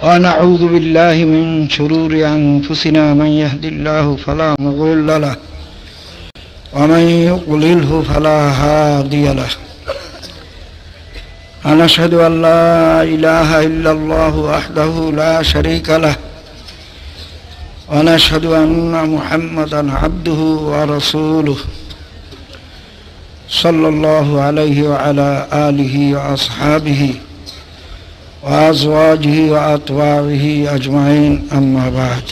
ونعوذ بالله من شرور أنفسنا من يهد الله فلا مضل له ومن يضلله فلا هادي له ونشهد أن لا إله إلا الله وحده لا شريك له ونشهد أن محمدا عبده ورسوله صلى الله عليه وعلى آله وأصحابه وأزواجه وأطواعه أجمعين أما بعد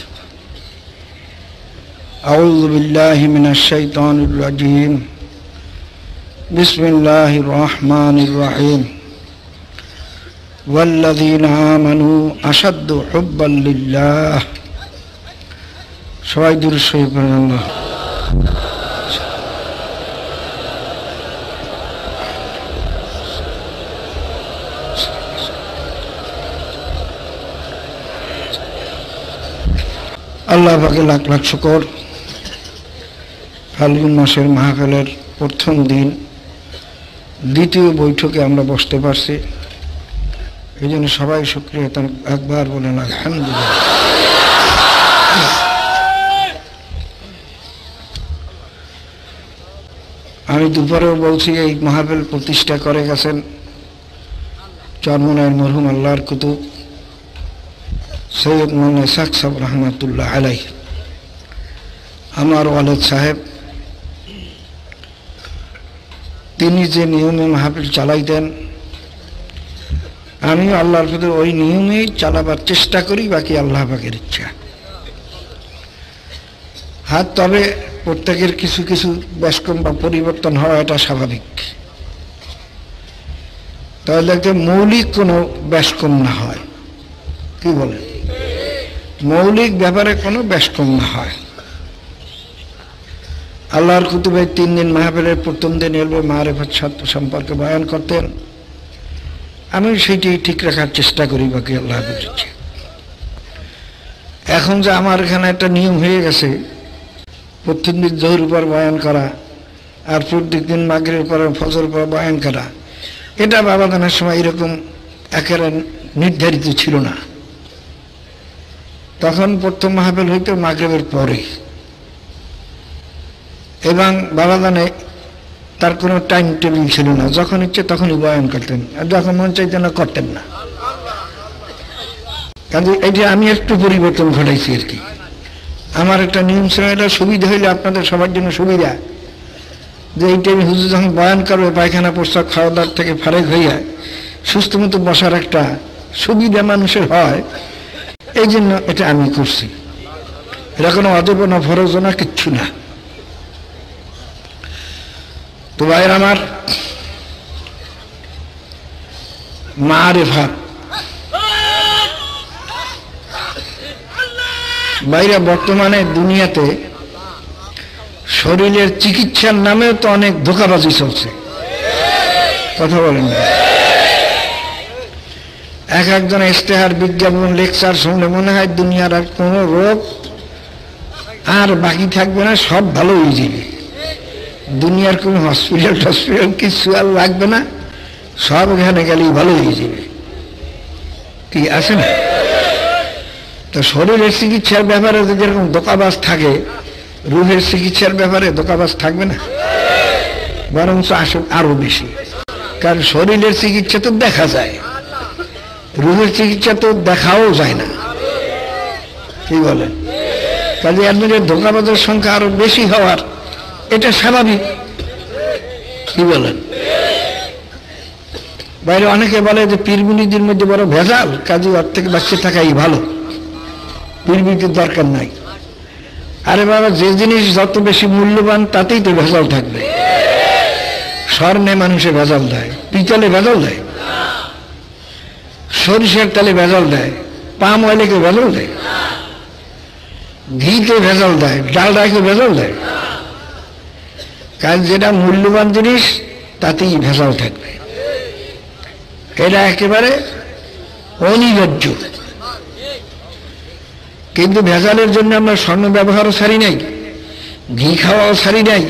أعوذ بالله من الشيطان الرجيم بسم الله الرحمن الرحيم والذين آمنوا أشد حبا لله সবাই দূর শরীফ পড়েন আল্লাহ আল্লাহ পাকে লাখ লাখ শুকর। ফাল্গুন মাসের মাহফিলের প্রথম দিন দ্বিতীয় বৈঠকে আমরা বসতে পারছি, এই জন্য সবাই শুকরিয়া একবার বলেন আলহামদুলিল্লাহ। আমি দুপুরেও বলছি এই মাহফিল প্রতিষ্ঠা করে গেছেন চরমনায়ের মরহুম আল্লাহর কুতুব সৈয়দ মৌলানা ইসহাক সাহেব রহমাতুল্লাহ আলাইহি, আমার ওয়ালেদ সাহেব। তিনি যে নিয়মে মাহফিল চালাইতেন, আমিও আল্লাহর প্রতি ওই নিয়মেই চালাবার চেষ্টা করি, বাকি আল্লাহ পাকের ইচ্ছা। হ্যাঁ, তবে প্রত্যেকের কিছু কিছু ব্যস্কম বা পরিবর্তন হওয়া এটা স্বাভাবিক, তাহলে একটা মৌলিক কোনো ব্যস্কম না হয়। কি বলে? মৌলিক ব্যাপারে কোনো ব্যস্কম না হয়। আল্লাহর কুতুবের 3 দিন মাহফিলের প্রথম দিন এলবে মারিফত সম্পর্কে বয়ান করতেন, আমি সেইটি ঠিক রাখার চেষ্টা করি, বাকি আল্লাহ বুঝেছে। এখন যে আমার এখানে একটা নিয়ম হয়ে গেছে প্রত্যেক দিন জোহর পর বয়ান করা আর প্রত্যেক দিন মাগরিবের পর ফজর পর বয়ান করা, এটা বাবাদানের সময় এরকম একেবারে নির্ধারিত ছিল না। তখন প্রথম মাহফিল হইতো মাগরিবের পরে, এবং বাবাদানে তার কোনো টাইম টেবিল ছিল না, যখন ইচ্ছে তখনই বয়ান করতেন, আর যখন মন চাইতেন না করতেন না। কাজে এটা আমি একটু পরিবর্তন ঘটাইছি আর কি। আমার একটা নিয়ম ছিল, এটা সুবিধা হইলে আপনাদের সবার জন্য সুবিধা, যে এই টাইমে হুজুর যখন বয়ান করবে পায়খানা প্রস্রাব খাওয়া দাওয়ার থেকে ফারেক হইয়া সুস্থ মতো বসার একটা সুবিধা মানুষের হয়, এই জন্য এটা আমি করছি। এটা কোনো অজব না, ফরজ না, কিচ্ছু না। তো ভাইয়ের আমার, মারিফাত বাইরে বর্তমানে দুনিয়াতে শরীরের চিকিৎসার নামেও তো অনেক ধোঁকাবাজি চলছে, কথা বলেন না? এক একজন ইশতেহার বিজ্ঞাপন লেকচার শুনলে মনে হয় দুনিয়ার আর কোনো রোগ আর বাকি থাকবে না, সব ভালো হয়ে যাবে। দুনিয়ার কোনো হসপিটাল কিছু আর লাগবে না, সব এখানে গেলেই ভালো হয়ে যাবে। কি আছে না? তো শরীরের চিকিৎসার ব্যাপারে যদি এরকম ধোঁকাবাজ থাকে, রুহের চিকিৎসার ব্যাপারে ধোঁকাবাজ থাকবে না, বরঞ্চ আসলে আরো বেশি। কারণ শরীরের চিকিৎসা তো দেখা যায়, রুহের চিকিৎসা তো দেখাও যায় না। কি বলেন? কাজে আপনাদের ধোঁকাবাজের সংখ্যা আরো বেশি হওয়ার এটা স্বাভাবিক। কি বলেন? বাইরে অনেকে বলে যে পীরমুনিদের মধ্যে বড় ভেজাল, কাজে ওর থেকে বাঁচিয়ে থাকাই ভালো, পীরমুনিদের দরকার নাই। আরে বাবা, যে জিনিস যত বেশি মূল্যবান তাতেই তো ভেজাল থাকবে। স্বর্ণে মানুষে ভেজাল দেয়, পিতলে ভেজাল দেয়, সরিষার তেলে ভেজাল দেয়, পাম অয়েলে কেউ ভেজাল দেয়, ঘিতে ভেজাল দেয়, ডালডায় কেউ ভেজাল দেয়। কারণ যেটা মূল্যবান জিনিস তাতেই ভেজাল থাকবে, এটা একেবারে অনিবার্য। কিন্তু ভেজালের জন্য আমরা স্বর্ণ ব্যবহারও ছাড়ি নাই, ঘি খাওয়াও ছাড়ি নাই,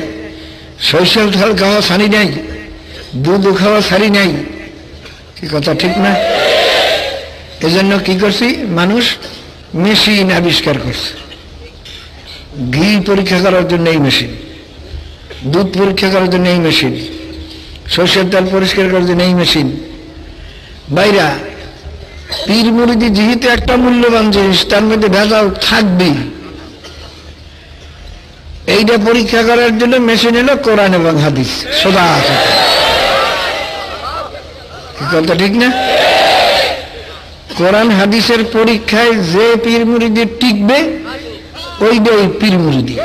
সরিষার তেল খাওয়া ছাড়ি নাই, দুধ খাওয়া ছাড়ি নাই। কি কথা ঠিক না? এজন্য কি করছি, মানুষ মেশিন আবিষ্কার করছে। ঘি পরীক্ষা করার জন্য এই মেশিন, দুধ পরীক্ষা করার জন্য এই মেশিন, সর্ষের তেল পরিষ্কার করার জন্য এই মেশিন। বাইরা পীর মুরিদি যেহেতু একটা মূল্যবান জিনিস, তার মধ্যে ভেজাল থাকবেই। এইটা পরীক্ষা করার জন্য মেশিন এলো কোরআন এবং হাদিস, সোজা কথা ঠিক না? কোরআন হাদিসের পরীক্ষায় যে পীর মুরিদি টিকবে ওইটাই পীর মুরিদি।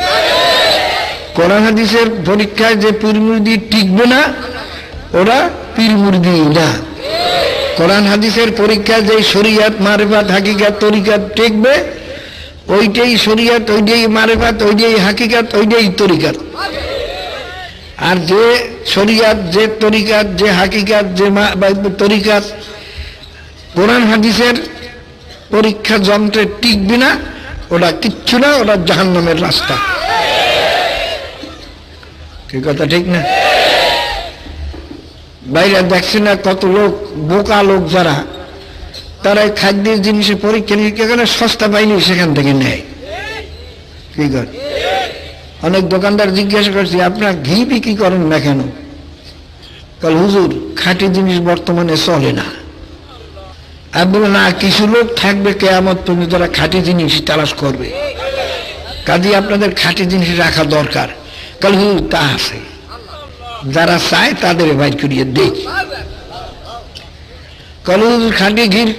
কোরআন হাদিসের পরীক্ষায় যে পীর মুরিদি টিকবে না ওরা পীর মুরিদি না। কোরআন হাদিসের পরীক্ষায় যে শরিয়ত মারিফাত হাকিকাত তরিকাত টিকবে ওইটাই শরিয়ত, ওইটাই মারিফাত, ওইটাই হাকিকাত, ওইটাই তরিকাত। আর যে শরিয়ত, যে তরিকাত, যে হাকিকাত, যে তরিকাত কোরআন হাদিসের পরীক্ষা যন্ত্রে টিকবে না, ওটা কিচ্ছু না, ওটা জাহান্নামের রাস্তা। কি কথা ঠিক না? বাইরে দেখছে না কত লোক, বোকা লোক যারা, তারা খাদ্যের জিনিসে পরীক্ষা নিরীক্ষা করে সস্তা পাইনি সেখান থেকে নেয়। কি করে? অনেক দোকানদার জিজ্ঞাসা করছি আপনার ঘি বিক্রি করেন না কেন? কাল হুজুর খাঁটি জিনিস বর্তমানে চলে না। আর বলে না, কিছু লোক থাকবে কিয়ামত পর্যন্ত যারা খাঁটি জিনিস তালাশ করবে, কাজে আপনাদের খাঁটি জিনিস রাখা দরকার। কাল হুজুর তা আছে, যারা চায় তাদের বাইর করিয়ে দেখ। কাল হুজুর খাঁটি ঘির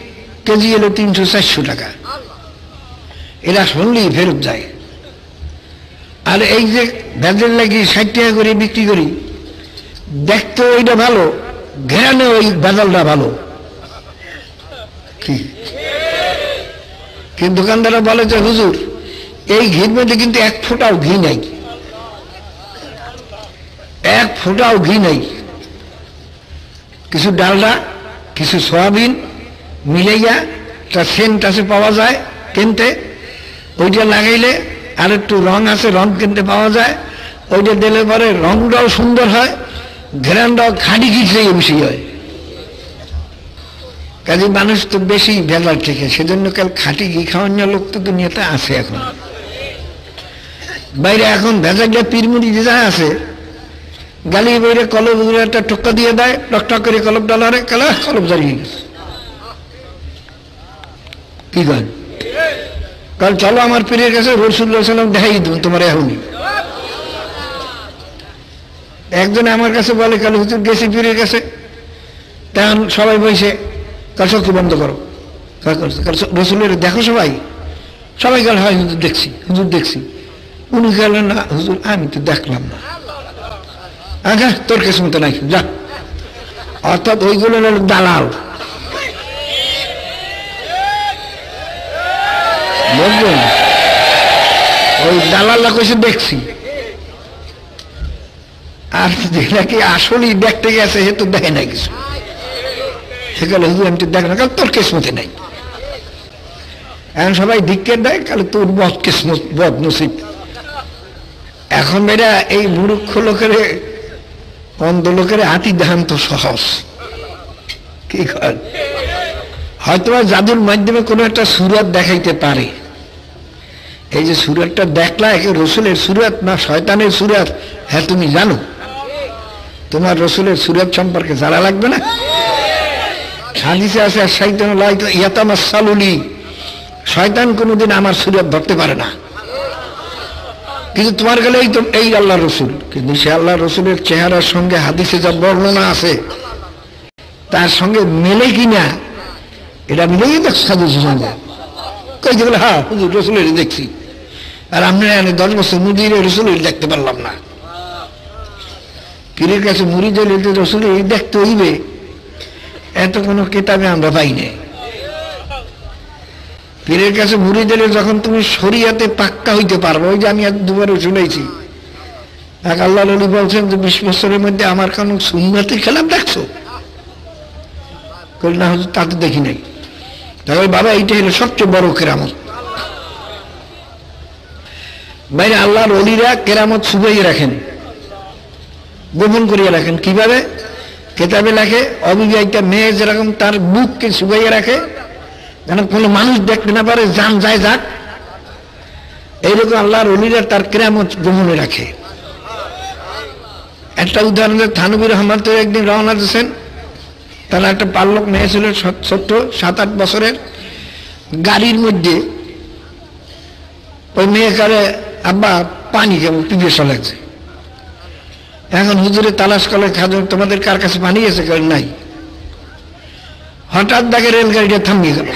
কেজি এলো 300-400 টাকা। এরা শুনলেই ফেরত যায়। আর এই যে ভেজাল লাগি 60 টাকা করে বিক্রি করি, দেখতে ওইটা ভালো, ঘেরানো ওই ভেজালটা ভালো। কিন্তু দোকানদাররা বলে যে হুজুর এই ঘির মধ্যে কিন্তু 1 ফোঁটাও ঘি নাই, 1 ফোঁটাও ঘি নাই। কিছু ডালডা, কিছু সয়াবিন মিলাইয়া তার সেন্ট আছে পাওয়া যায় কিনতে, ওইটা লাগাইলে আর একটু রং আছে, রং কিনতে পাওয়া যায়, ওইটা দিলে পরে রংটাও সুন্দর হয়, ঘেরানটাও খাঁটি ঘি থেকে বেশি হয়। কাজে মানুষ তো বেশি ভেজাল থেকে, সেজন্য কাল খাঁটি ঘি খাওয়ানো লোক তো দুনিয়াতে আছে এখন। বাইরে এখন ভেজালটা পীরমুড়ি যে যা আছে, গালি বাইরে কলম একটা টোক্কা দিয়ে দেয়, টকটক করে কলম ডালারে কালা কলম জারিয়ে গেছে। কি করেন? কাল চলো আমার পীরের কাছে, রাসূলুল্লাহ সাল্লাল্লাহু আলাইহি ওয়াসাল্লাম দেখাই দেব তোমার এখনই। একজনে আমার কাছে বলে কাল হুজুর গেছি পীরের কাছে, তখন সবাই বসে কাল চক্ষু বন্ধ করো, রাসূলের দেখো সবাই, সবাই গেল হয় হুজুর দেখছি, হুজুর দেখছি। উনি গেলেন না, হুজুর আমি তো দেখলাম না। আচ্ছা তোর কিসমত নাই, যা। অর্থাৎ ওইগুলো হলো দালাল, বুঝলেন? ওই দালালরা কইছে দেখছি, আর যেটা কি আসলেই দেখতে গেছে সে তো দেখে নাই কিছু। সে গেল হুজুর আমি তো দেখ না, কাল তোর কিসমতে নাই। এখন সবাই ধিক্কার দেয়, কাল তোর বদ কিসমত, বদ নসিব। এখন মেয়েরা এই মূর্খ লোকের, অন্ধ লোকের হাতি দেখান তো সহজ। কি কর? হয়তো জাদুর মাধ্যমে কোনো একটা সুরাত দেখাইতে পারে। এই যে সুরাতটা দেখলা, একে রসুলের সুরাত না শয়তানের সুরাত, হ্যাঁ তুমি জানো? তোমার রসুলের সুরাত সম্পর্কে জানা লাগবে না? হাদিসে আছে শয়তান লা ইয়াতামাসসালুনি, শয়তান কোনোদিন আমার সুরাত ধরতে পারে না। কিন্তু তোমার গেলে এই তো এই আল্লাহ রসুল, কিন্তু সে আল্লাহ রসুলের চেহারার সঙ্গে হাদিসে যা বর্ণনা আছে তার সঙ্গে মেলে কিনা এটা মিলেই দেখছো হাদিসের সঙ্গে। কই যে বলে হ্যাঁ হুজুর রসুলের দেখছি, আর আমরা 10 বছর মুড়ির রসুলের দেখতে পারলাম না। পীরের কাছে মুড়ি দিলে রসুলের দেখতে হইবে, এত কোনো কিতাবে আমরা পাই নাই। পীরের কাছে মুড়ি দিলে যখন তুমি শরিয়াতে পাক্কা হইতে পারবে, ওই যে আমি দুবারে শুনেছি এক আল্লাহ নবী বলছেন যে 20 বছরের মধ্যে আমার কোন সুন্নতের খেলাফ দেখছো? না হুজুর তা তো দেখি নাই। তাহলে বাবা এইটা হলো সবচেয়ে বড় কেরামত। বাইরে আল্লাহর ওলিরা কেরামত ছুপাইয়ে রাখেন, গোপন করিয়ে রাখেন। কিভাবে? কেতাবে লেখে অবিবাহিতা মেয়ে যেরকম তার বুককে ছুপাইয়ে রাখে, যেন কোনো মানুষ দেখতে না পারে, যান যায় যাক। এইরকম আল্লাহর ওলিরা তার কিরামত গোপনে রাখে। একটা উদাহরণ, থানবী রহমতের একদিন রওনা দিয়েছেন, তারা একটা পাল্লক মেয়ে ছিল ছোট্ট 7-8 বছরের। গাড়ির মধ্যে ওই মেয়ে কারে, আব্বা পানি কেমন পিপাসা লাগছে। এখন হুজুরে তালাশ করলে, খাজুর তোমাদের কার কাছে পানি আছে? নাই। হঠাৎ দেখে রেলগাড়িটা থামিয়ে গেল।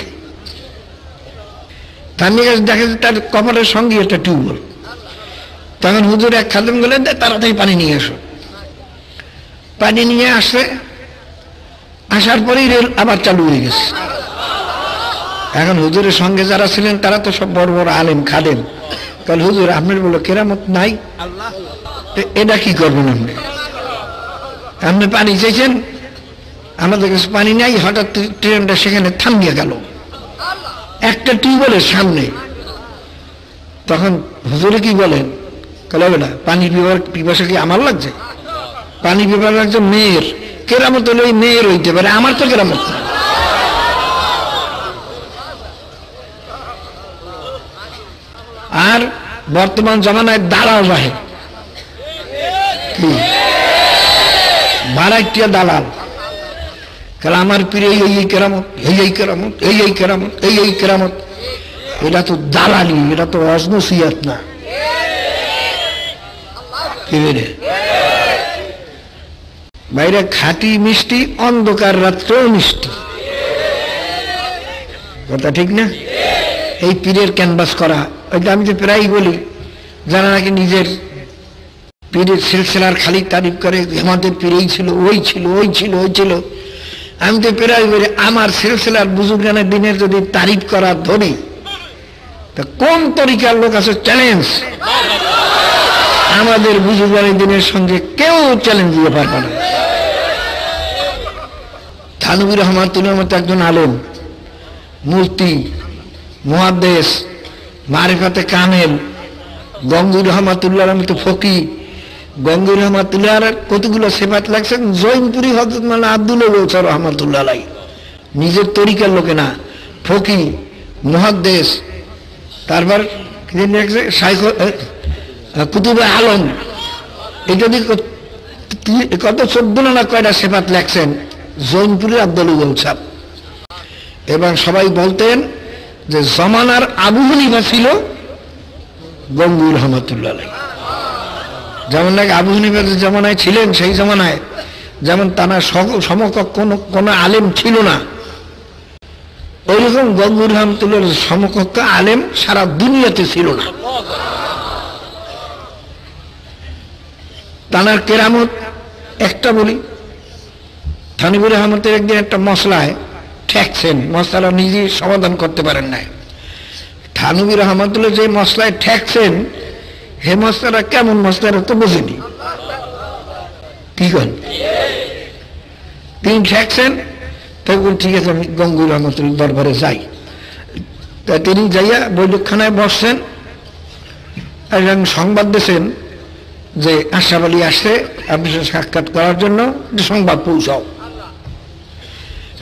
থামিয়ে গেছে, দেখে তার কপালের সঙ্গে একটা টিউবওয়েল। তখন হুজুর এক খাদেম গেলেন, তাড়াতাড়ি পানি নিয়ে এসো। পানি নিয়ে আসে, আসার পরেই রেল আবার চালু হয়ে গেছে। এখন হুজুরের সঙ্গে যারা ছিলেন তারা তো সব বড় বড় আলেম খাদেম। কাল হুজুর আপনার বলো কেরামত নাই, এটা কি করবেন আপনি? আপনি পানি চাইছেন, আমাদের কাছে পানি নাই। হঠাৎ ট্রেনটা সেখানে থামিয়ে গেল একটা টিউবওয়েলের সামনে। তখন হুজুরে কি বলেন? কালে বেটা পানি পিপাসা কি আমার লাগছে? পানি পিপাসা লাগছে মেয়ের। কেরামত হলে ওই মেয়ের হইতে পারে, আমার তো কেরামত না। আর বর্তমান জমানায় দালাল রাহে, বারাইটিয়া দালাল। কারণ আমার পীরে এই কেরামত, এই কেরামত, এই কেরামত, এই কেরামত। এটা তো দালালি, এটা তো অজনসিয়াত না। বাইরে খাঁটি মিষ্টি, অন্ধকার রাত্রেও মিষ্টি, কথা ঠিক না? এই পীরের ক্যানভাস করা, ওইটা আমি তো প্রায়ই বলি, যারা নাকি নিজের পীরের সিলসিলার খালি তারিফ করে, আমাদের পীরেই ছিল, ওই ছিল, ওই ছিল, ওই ছিল। আমি তো প্রায় বলি, আমার সিলসিলার বুজুর্গানের দিনের যদি তারিফ করা ধরি, তা কোন তরিকার লোক আছে চ্যালেঞ্জ? আমাদের বুজুর্গানের দিনের সঙ্গে কেউ চ্যালেঞ্জ দিতে পারবে না। থানবী রহমাতুল্লাহর মতো একজন আলেম, মুফতি, মুহাদ্দিস, মারিফাতে কামেল, গঙ্গুর রহমাতুল্লাহর মতো ফকি। গঙ্গুর রহমাতুল্লাহর কতগুলো সিফাত লাগছে। জৈনপুরি হযরত মাওলানা আব্দুল গৌসর রহমাতুল্লাহ আলাইহি, নিজের তরিকার লোকে না, ফকি, মুহাদ্দিস। তারপর শাইখ কুতুবে আলম, এটা কত 14 না কয়টা সিফাত লেখছেন জৈনপুরের আব্দুল গৌসর। এবং সবাই বলতেন যে জমানার আবু হানিফা ছিল গঙ্গুর রহমাতুল্লাহ আলাইহি। যেমন নাকি আবু হানিফা যে জমানায় ছিলেন, সেই জমানায় যেমন তার সমকক্ষ কোন আলেম ছিল না, ওইরকম গঙ্গুর রহমাতুল্লাহর সমকক্ষ আলেম সারা দুনিয়াতে ছিল না। তানার কেরামত একটা বলি, থানবী রহমতের একদিন একটা মশলায় ঠেকছেন, মশলা নিজে সমাধান করতে পারেন নাই। থানবী রহমতুল্লাহ যে মশলায় ঠেকছেন, হে মশলাটা কেমন মশলাটা তো বোঝেনি, কি করেন? তিনি ঠেকছেন, তাই বল ঠিক আছে আমি গঙ্গুর রহমতুল্লাহ দরবারে যাই। তা তিনি যাইয়া বৈঠকখানায় বসছেন, একজন সংবাদ দিয়েছেন যে আশরাফ আলী আসছে আপনার সাথে সাক্ষাৎ করার জন্য, সংবাদ পৌঁছাও।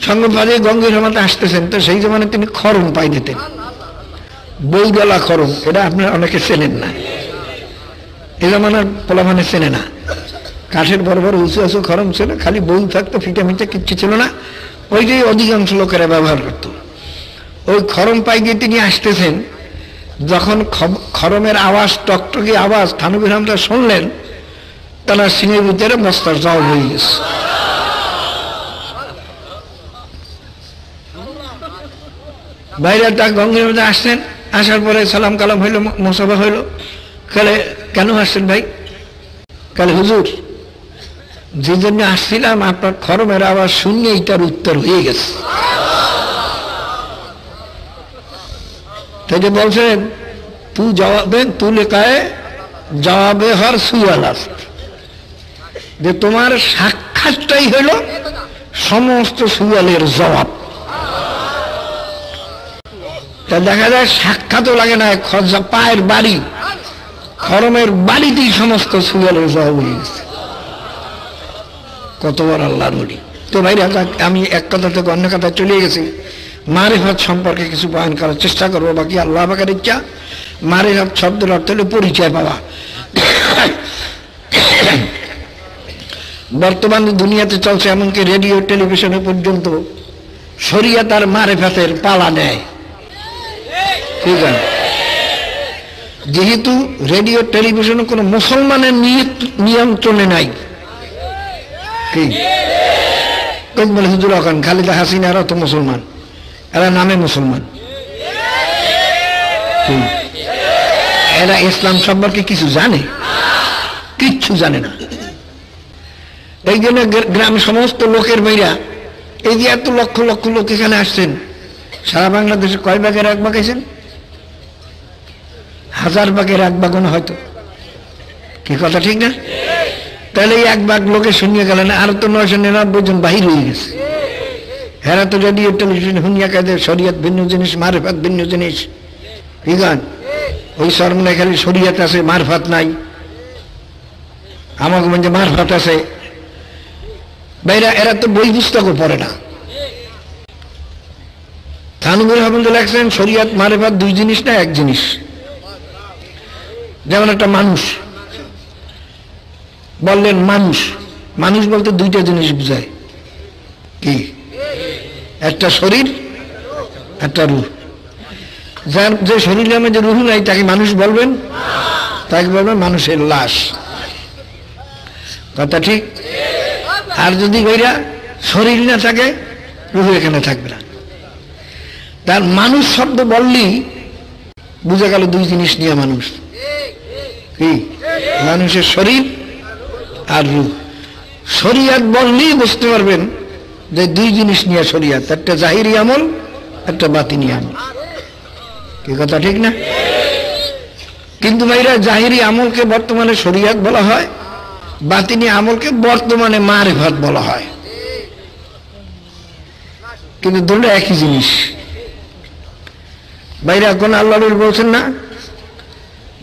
সংবাদে গঙ্গুর রহমত আসতেছেন। তো সেই জমানে তিনি খরম পাই দিতেন, বইগলা খরম, এটা আপনারা অনেকে চেনেন না, এ জমানার পোলাপানে চেনে না। কাঠের বড় বড় উঁচু উঁচু খরম ছিল, খালি বই থাকতো, ফিটা মিটা কিচ্ছু ছিল না, ওইটাই অধিকাংশ লোকেরা ব্যবহার করত। ওই খরম পাই দিয়ে তিনি আসতেছেন, যখন খরমের আওয়াজ, টকটকি আওয়াজ থানবী রহমত শুনলেন, তারা সিংহের ভিতরে মস্তার জবাব হয়ে গেছে। বাইরে তার গঙ্গের মধ্যে আসছেন, আসার পরে সালাম কালাম হইল, মোসাফা হইল। কালে কেন আসছেন ভাই? কালে হুজুর যে জন্য আসছিলাম আপনার খরমের আওয়াজ শুনিয়েই তার উত্তর হয়ে গেছে। তাই বলছেন তু জবাবে তু লেখায় জবাবে হর সুয়াল আস্ত, যে তোমার সাক্ষাৎটাই হইল সমস্ত সুয়ালের জবাব। তা দেখা যায় সাক্ষাৎও লাগে না, পায়ের বাড়ি, খরমের বাড়িতেই সমস্ত সুয়ালের জবাব হয়ে গেছে। কত বড় আল্লাহর ওলি। তো ভাইরা, আমি এক কথা থেকে অন্য কথা চলে গেছি। মারিফাত সম্পর্কে কিছু বয়ান করার চেষ্টা করবো, বাকি আল্লাহ পাকের ইচ্ছা। মারিফাত শব্দের অর্থ হলো পরিচয় পাওয়া। বর্তমানে দুনিয়াতে চলছে এমনকি রেডিও টেলিভিশনে পর্যন্ত শরিয়াত আর মারিফাতের পালা নেয়। ঠিক আছে, যেহেতু রেডিও টেলিভিশনে কোনো মুসলমানের নিয়ন্ত্রণে নাই। কি বলে হুজুর এখন খালিদা হাসিনা এরা তো মুসলমান, এরা নামে মুসলমান, এরা ইসলাম সম্পর্কে কিছু জানে? কিচ্ছু জানে না। এই জন্য গ্রামে সমস্ত লোকের বাইরা এই যে এত লক্ষ লক্ষ লোক এখানে আসছেন, সারা বাংলাদেশে কয় ভাগের এক ভাগ আছেন? 1000 ভাগের এক ভাগ হয়তো। কি কথা ঠিক না? তাহলে এই 1 ভাগ লোকে শুনিয়ে গেলেন, আর তো 999 জন বাহির হয়ে গেছে। হেরা তো রেডিও টেলিভিশন শুনিয়া কাজে শরিয়ত ভিন্ন জিনিস, মারফাত ভিন্ন জিনিস। ঠিক আছে, ওই সরমনে খালি শরিয়ত আছে, মারফাত নাই। আমাকে মধ্যে মারফাত আছে। বাইরা এরা তো বই পুস্তকও পড়ে না। থানুবুর রহমান লেখছেন শরিয়ত মারফাত 2 জিনিস না 1 জিনিস। যেমন একটা মানুষ বললেন, মানুষ মানুষ বলতে 2টা জিনিস বুঝায়। কি? একটা শরীর, একটা রূহ। যার যে শরীরের মধ্যে রূহ নাই তাকে মানুষ বলবেন? তাকে বলবেন মানুষের লাশ। কথা ঠিক? আর যদি ভাইরা শরীর না থাকে, রূহ এখানে থাকবে না। তার মানুষ শব্দ বললেই বুঝা গেল 2 জিনিস নিয়ে মানুষ। কি? মানুষের শরীর আর রূহ। শরিয়াত বললেই বুঝতে পারবেন যে 2 জিনিস নিয়ে শরিয়াত, একটা জাহিরি আমল, একটা বাতিনি আমল। কি কথা ঠিক না? কিন্তু ভাইরা জাহিরি আমলকে বর্তমানে শরিয়াত বলা হয়, বাতিনি আমলকে বর্তমানে মারিফাত বলা হয়। কিন্তু দুটো একই জিনিস। ভাইরা কোন আল্লাহ বলছেন না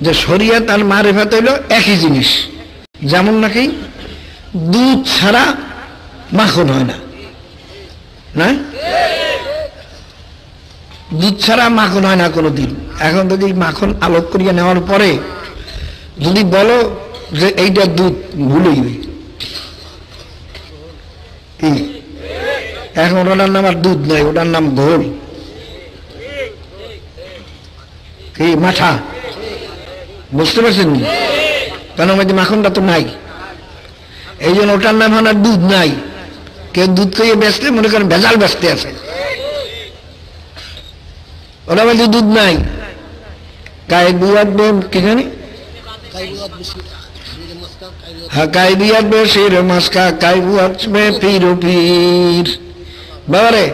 যে শরিয়াত আর মারিফাত হইল একই জিনিস। যেমন নাকি দুধ ছাড়া মাখন হয় না, না? দুধ ছাড়া মাখন হয় না কোনোদিন। এখন যদি মাখন আলোক করিয়া নেওয়ার পরে যদি বলো যে এইটা দুধ, ভুলেই কি? এখন ওটার নাম আর দুধ নয়, ওটার নাম ঘোল। কি? মাঠা। বুঝতে পারছেন? কেন মাখনটা তো নাই, এই জন্য ওটার নাম আর দুধ নাই। কেউ দুধ খাইয়ে বেচলে মনে করেন ভেজাল বেচতে আছে, ওটা মধ্যে দুধ নাই। কি জানি বাবারে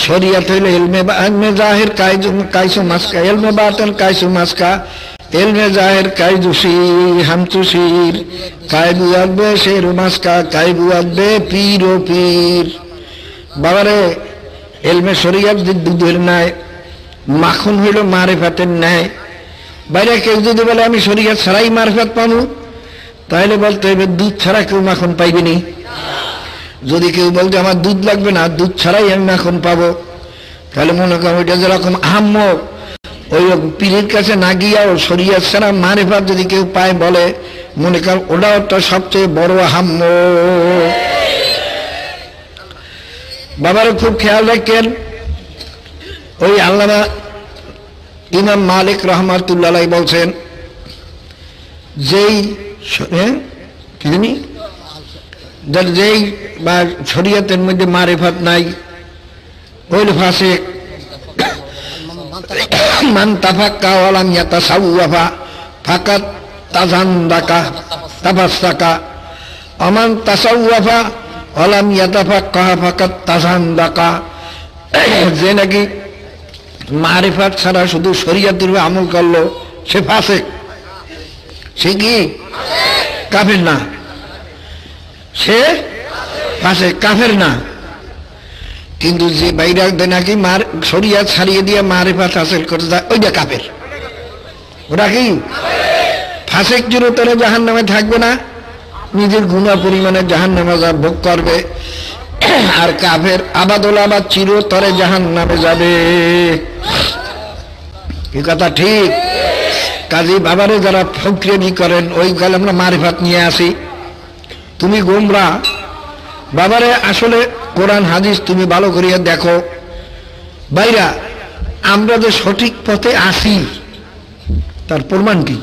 শরিয়াত হইলে ইলমে জাহির কাইসু মাসকা, ইলমে বাতিন কাইসু মাসকা, ইলমে জাহির কাইজুসি হামচুসির, কাইবু আসবে শের মাসকা, কাইবু আসবে পীর ও পীর। বাবারে ইলমে শরিয়াত দুধের ন্যায়, মাখন হইল মারিফাতের ন্যায়। বাইরে কেউ যদি বলে আমি শরিয়াত ছাড়াই মারিফাত পাবো, তাহলে বলতে হবে দুধ ছাড়া কেউ মাখন পাইবেনি। যদি কেউ বলতে আমার দুধ লাগবে না, দুধ ছাড়াই আমি মাখন পাবো, তাহলে মনে করেন ওইটা যেরকম আহাম্মক, ওই পীরের কাছে না গিয়াও শরিয়াত ছাড়া মারিফাত যদি কেউ পায় বলে, মনে করেন ওটাও একটা সবচেয়ে বড় আহাম্মক। বাবারও খুব খেয়াল রাখেন। ওই আল্লামা ইমাম মালিক রহমাতুল্লাহ বলছেন, যেই যেই বা শরিয়তের মধ্যে মারিফাত নাই, হইল ফাসিক। মান তাফাক্কা ওয়া লাম ইয়াতাসাওয়াফা ফাকাত তাজান্দাকা তাফাসসাকা, আমান তাসাওয়াফা ওয়া লাম ইয়াতাফাক্কা ফাকাত তাজান্দাকা। যে নাকি মারিফাত ছাড়া শুধু শরিয়তের আমল করলো, সে ফাসিক। সে কি? কাফের না, সে ফাসিক, কাফের না। কিন্তু যে বাইরে নাকি শরিয়ত ছাড়িয়ে দিয়ে মারিফাত হাসিল করতে যায়, ওইটা কাফের। ওরা কি? ফাসিক। চিরতরে জাহান্নামে থাকবে না, নিজের গুনাহ পরিমাণে জাহান্নামে ভোগ করবে। আর কাফের আবাদুল আবাদ চিরতরে জাহান্নামে যাবে। এই কথা ঠিক। কাজী বাবারে যারা ফকরিয়ানি করেন ওই কালে আমরা মারিফাত নিয়ে আসি, তুমি গোমরা বাবারে, আসলে কোরআন হাদিস তুমি ভালো করিয়া দেখো ভাইরা, আমরা যে সঠিক পথে আসি তার প্রমাণ কি?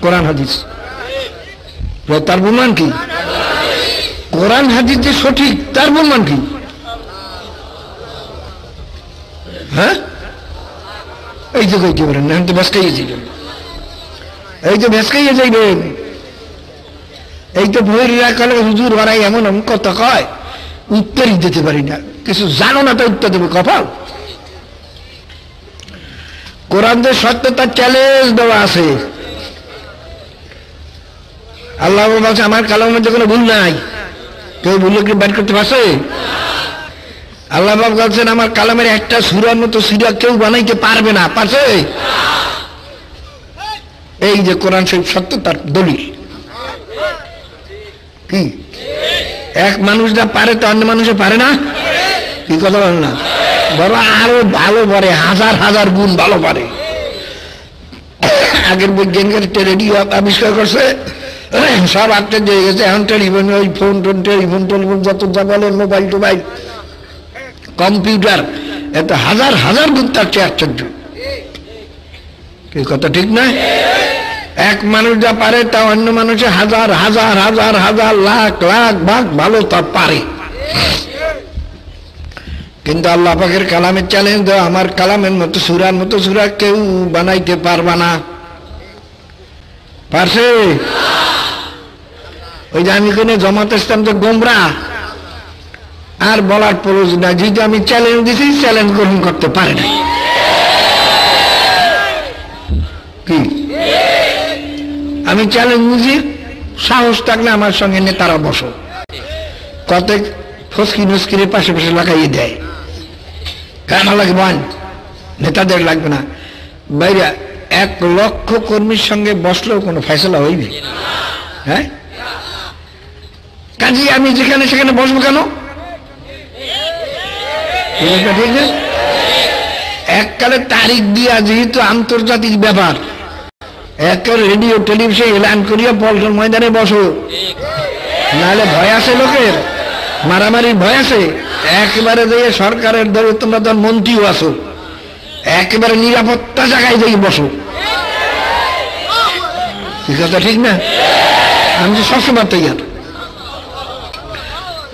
কোরআন হাদিস। তার প্রমাণ কি? কোরআন হাদিস যে সঠিক তার প্রমাণ কি? হ্যাঁ, এই তো কইতে পারেন না, তো ভেসকাইয়ে যাইবেন, এই তো ভেসকাইয়ে যাইবেন। এই তো ভৈরা কালে হুজুর বাড়াই এমন এমন কথা কয়, উত্তরই দিতে পারি না, কিছু জানো না তো উত্তর দেবে কপাল। কোরআন যে সত্য তার চ্যালেঞ্জ দেওয়া আছে। আল্লাহ বলছে আমার কালামের মধ্যে কোনো ভুল নাই, কেউ ভুলে কি বাইর করতে পারছে? আল্লাহ বাবা বলছেন আমার কালামের একটা সূরার মতো সূরা কেউ বানাইতে পারবে না, পারছে? এই যে কোরআন শরীফ সত্য তার দলিল কি? এক মানুষ যা পারে তো অন্য মানুষে পারে না, কি কথা বলেন না? বড় আরো ভালো পারে, হাজার হাজার গুণ ভালো পারে। আগের বৈজ্ঞানিক রেডিও আবিষ্কার করছে, সব আপডেট হয়ে গেছে। এখন টেলিফোন, ওই ফোন টোন, টেলিফোন যত যা বলেন, মোবাইল টোবাইল, কম্পিউটার, এত হাজার হাজার গুণ তার চেয়ে আশ্চর্য। কি কথা ঠিক না? এক মানুষ যা পারে তা অন্য মানুষে হাজার হাজার হাজার হাজার লাখ লাখ ভাগ ভালো তা পারে। কিন্তু আল্লাহ পাকের কালামের চ্যালেঞ্জ দেওয়া, আমার কালামের মতো সূরার মতো সূরা কেউ বানাইতে পারবা না, পারছে? ওই যে আমি কোন জামাত ইসলাম তো গোমরা, আর বলার প্রয়োজন না, যেহেতু আমি চ্যালেঞ্জ দিছি, চ্যালেঞ্জ গ্রহণ করতে পারে নাই। কি আমি চ্যালেঞ্জ দিছি, সাহস থাকলে আমার সঙ্গে নেতারা বসো, কত ফসকি নস্কিরে পাশে পাশে লাগাইয়ে দেয়, আমার লাগবে নেতাদের লাগবে না। বাইরে 1 লক্ষ কর্মীর সঙ্গে বসলেও কোনো ফয়সালা হইবে? হ্যাঁ, কাজে আমি যেখানে সেখানে বসবো কেন? ঠিক আছে, এককালে তারিখ দিয়া, যেহেতু আন্তর্জাতিক ব্যাপার, এককালে রেডিও টেলিভিশন এলান করিয়া পল্টন ময়দানে বসো, নাহলে ভয় আছে, লোকের মারামারির ভয় আছে। একেবারে দিয়ে সরকারের ধরে তোমরা তো মন্ত্রীও আছো, একেবারে নিরাপত্তা জায়গায় যাই বসো। ঠিক কথা ঠিক না? আমি তো সবসময় তৈরি,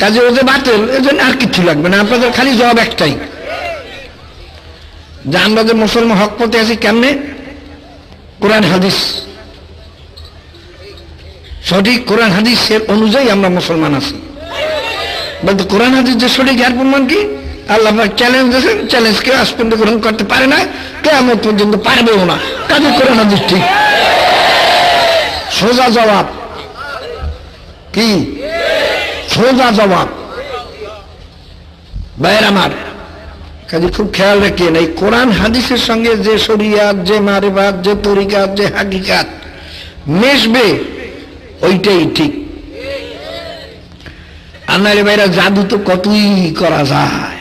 কাজে ওদের বাতিল, এজন্য আর কিচ্ছু লাগবে না। আপনাদের খালি জবাব একটাই, যে আমরা যে মুসলমান হক পথে আছি কেমনে? কোরআন হাদিস, সঠিক কোরআন হাদিসের অনুযায়ী আমরা মুসলমান আছি। বলতে কোরআন হাদিস যে সঠিক, এর প্রমাণ কি? আল্লাহ চ্যালেঞ্জ দিয়েছেন, চ্যালেঞ্জ কেউ আজ পর্যন্ত গ্রহণ করতে পারে না, কিয়ামত পর্যন্ত পারবেও না। কাজে কোরআন হাদিস ঠিক, সোজা জবাব। কি সোজা জবাব? ভাইয়ের আমার, কাজে খুব খেয়াল রাখেন, এই কোরআন হাদিসের সঙ্গে যে শরিয়াত, যে মারিফাত, যে তরিকাত, যে হাকিকাত মেশবে, ওইটাই ঠিক। আনারে ভাইরা, জাদু তো কতই করা যায়,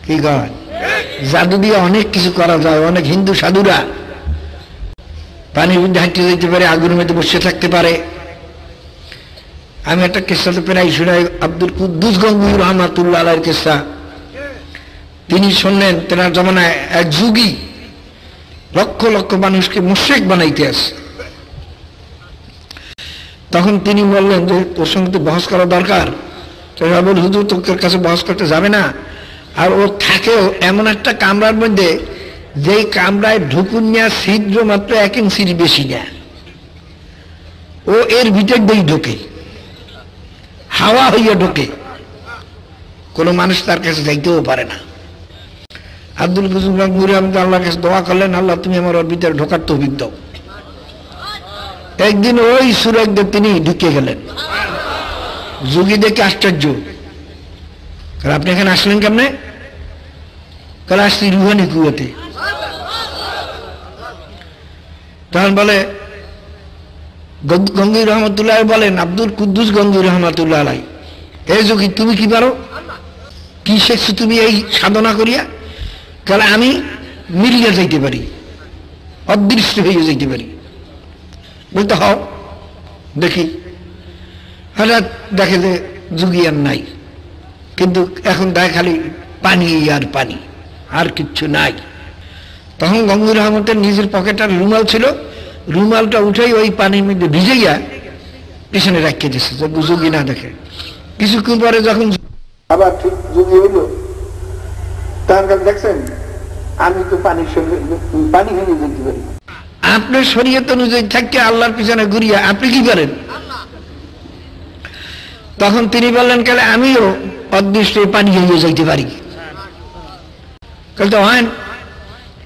কি কয়? জাদু দিয়ে অনেক কিছু করা যায়। অনেক হিন্দু সাধুরা পানির মধ্যে হাঁটতে যেতে পারে, আগুনের মধ্যে বসে থাকতে পারে। আমি একটা কিস্সা তো প্রায় শুনাই, আব্দুল কুদ্দুস গঙ্গুহি রহমাতুল্লাহ আলাইহির কিস্সা। তিনি শুনলেন, তেনার জমানায় এক যুগী লক্ষ লক্ষ মানুষকে মুশরিক বানাইতে আসে। তখন তিনি বললেন যে তোর সঙ্গে তো বহস করা দরকার। বল হুজুর, তোর কাছে বহস করতে যাবে না। আর ও থাকেও এমন একটা কামরার মধ্যে, যেই কামরায় ঢুকুন নিয়ে ছিদ্র মাত্র 1 ইঞ্চির বেশি না, ও এর ভিতর দিয়েই ঢোকে, হাওয়া হইয়া ঢোকে, কোনো মানুষ তার কাছে যাইতেও পারে না। আব্দুল কুদ্দুস গঙ্গুহি আল্লাহর কাছে দোয়া করলেন, আল্লাহ তুমি আমার ওর ভিতরে ঢোকার তৌফিক দাও। একদিন ওই সুরাগদের তিনি ঢুকে গেলেন। যুগী দেখে আশ্চর্য, আপনি এখানে আসলেন কেমনে? কারণ আসছি রুহানি কুয়াতে। তখন বলে গঙ্গুহি রহমতুল্লাহ বলেন, আব্দুল কুদ্দুস গঙ্গুহি রহমতুল্লাহ আলাই এই যোগী তুমি কি পারো, কি শিখছো তুমি এই সাধনা করিয়া? কারণ আমি মিলিয়ে যাইতে পারি, অদৃশ্য হয়ে যাইতে পারি। বলতে হও দেখি। হঠাৎ দেখে যে যোগী আর নাই, কিন্তু এখন দেখে খালি পানি আর পানি, আর কিচ্ছু নাই। তখন গঙ্গুর রহমতের নিজের পকেটার রুমাল ছিল, রুমালটা উঠেই ওই পানির মধ্যে ভিজাইয়া পিছনে রাখিয়ে দিচ্ছে যোগী না দেখে। কিছুক্ষণ পরে যখন আবার ঠিক যোগী হইল, তখন দেখছেন আমি তো পানির সঙ্গে পানি হয়ে যেতে পারি। আপনার শরীয়ত অনুযায়ী থাকতে আল্লাহর পিছনে ঘুরিয়া আপনি কি করেন? তখন তিনি বললেন কালে আমিও অদৃষ্ট পানি হয়ে যাইতে পারি। কাল তো হয়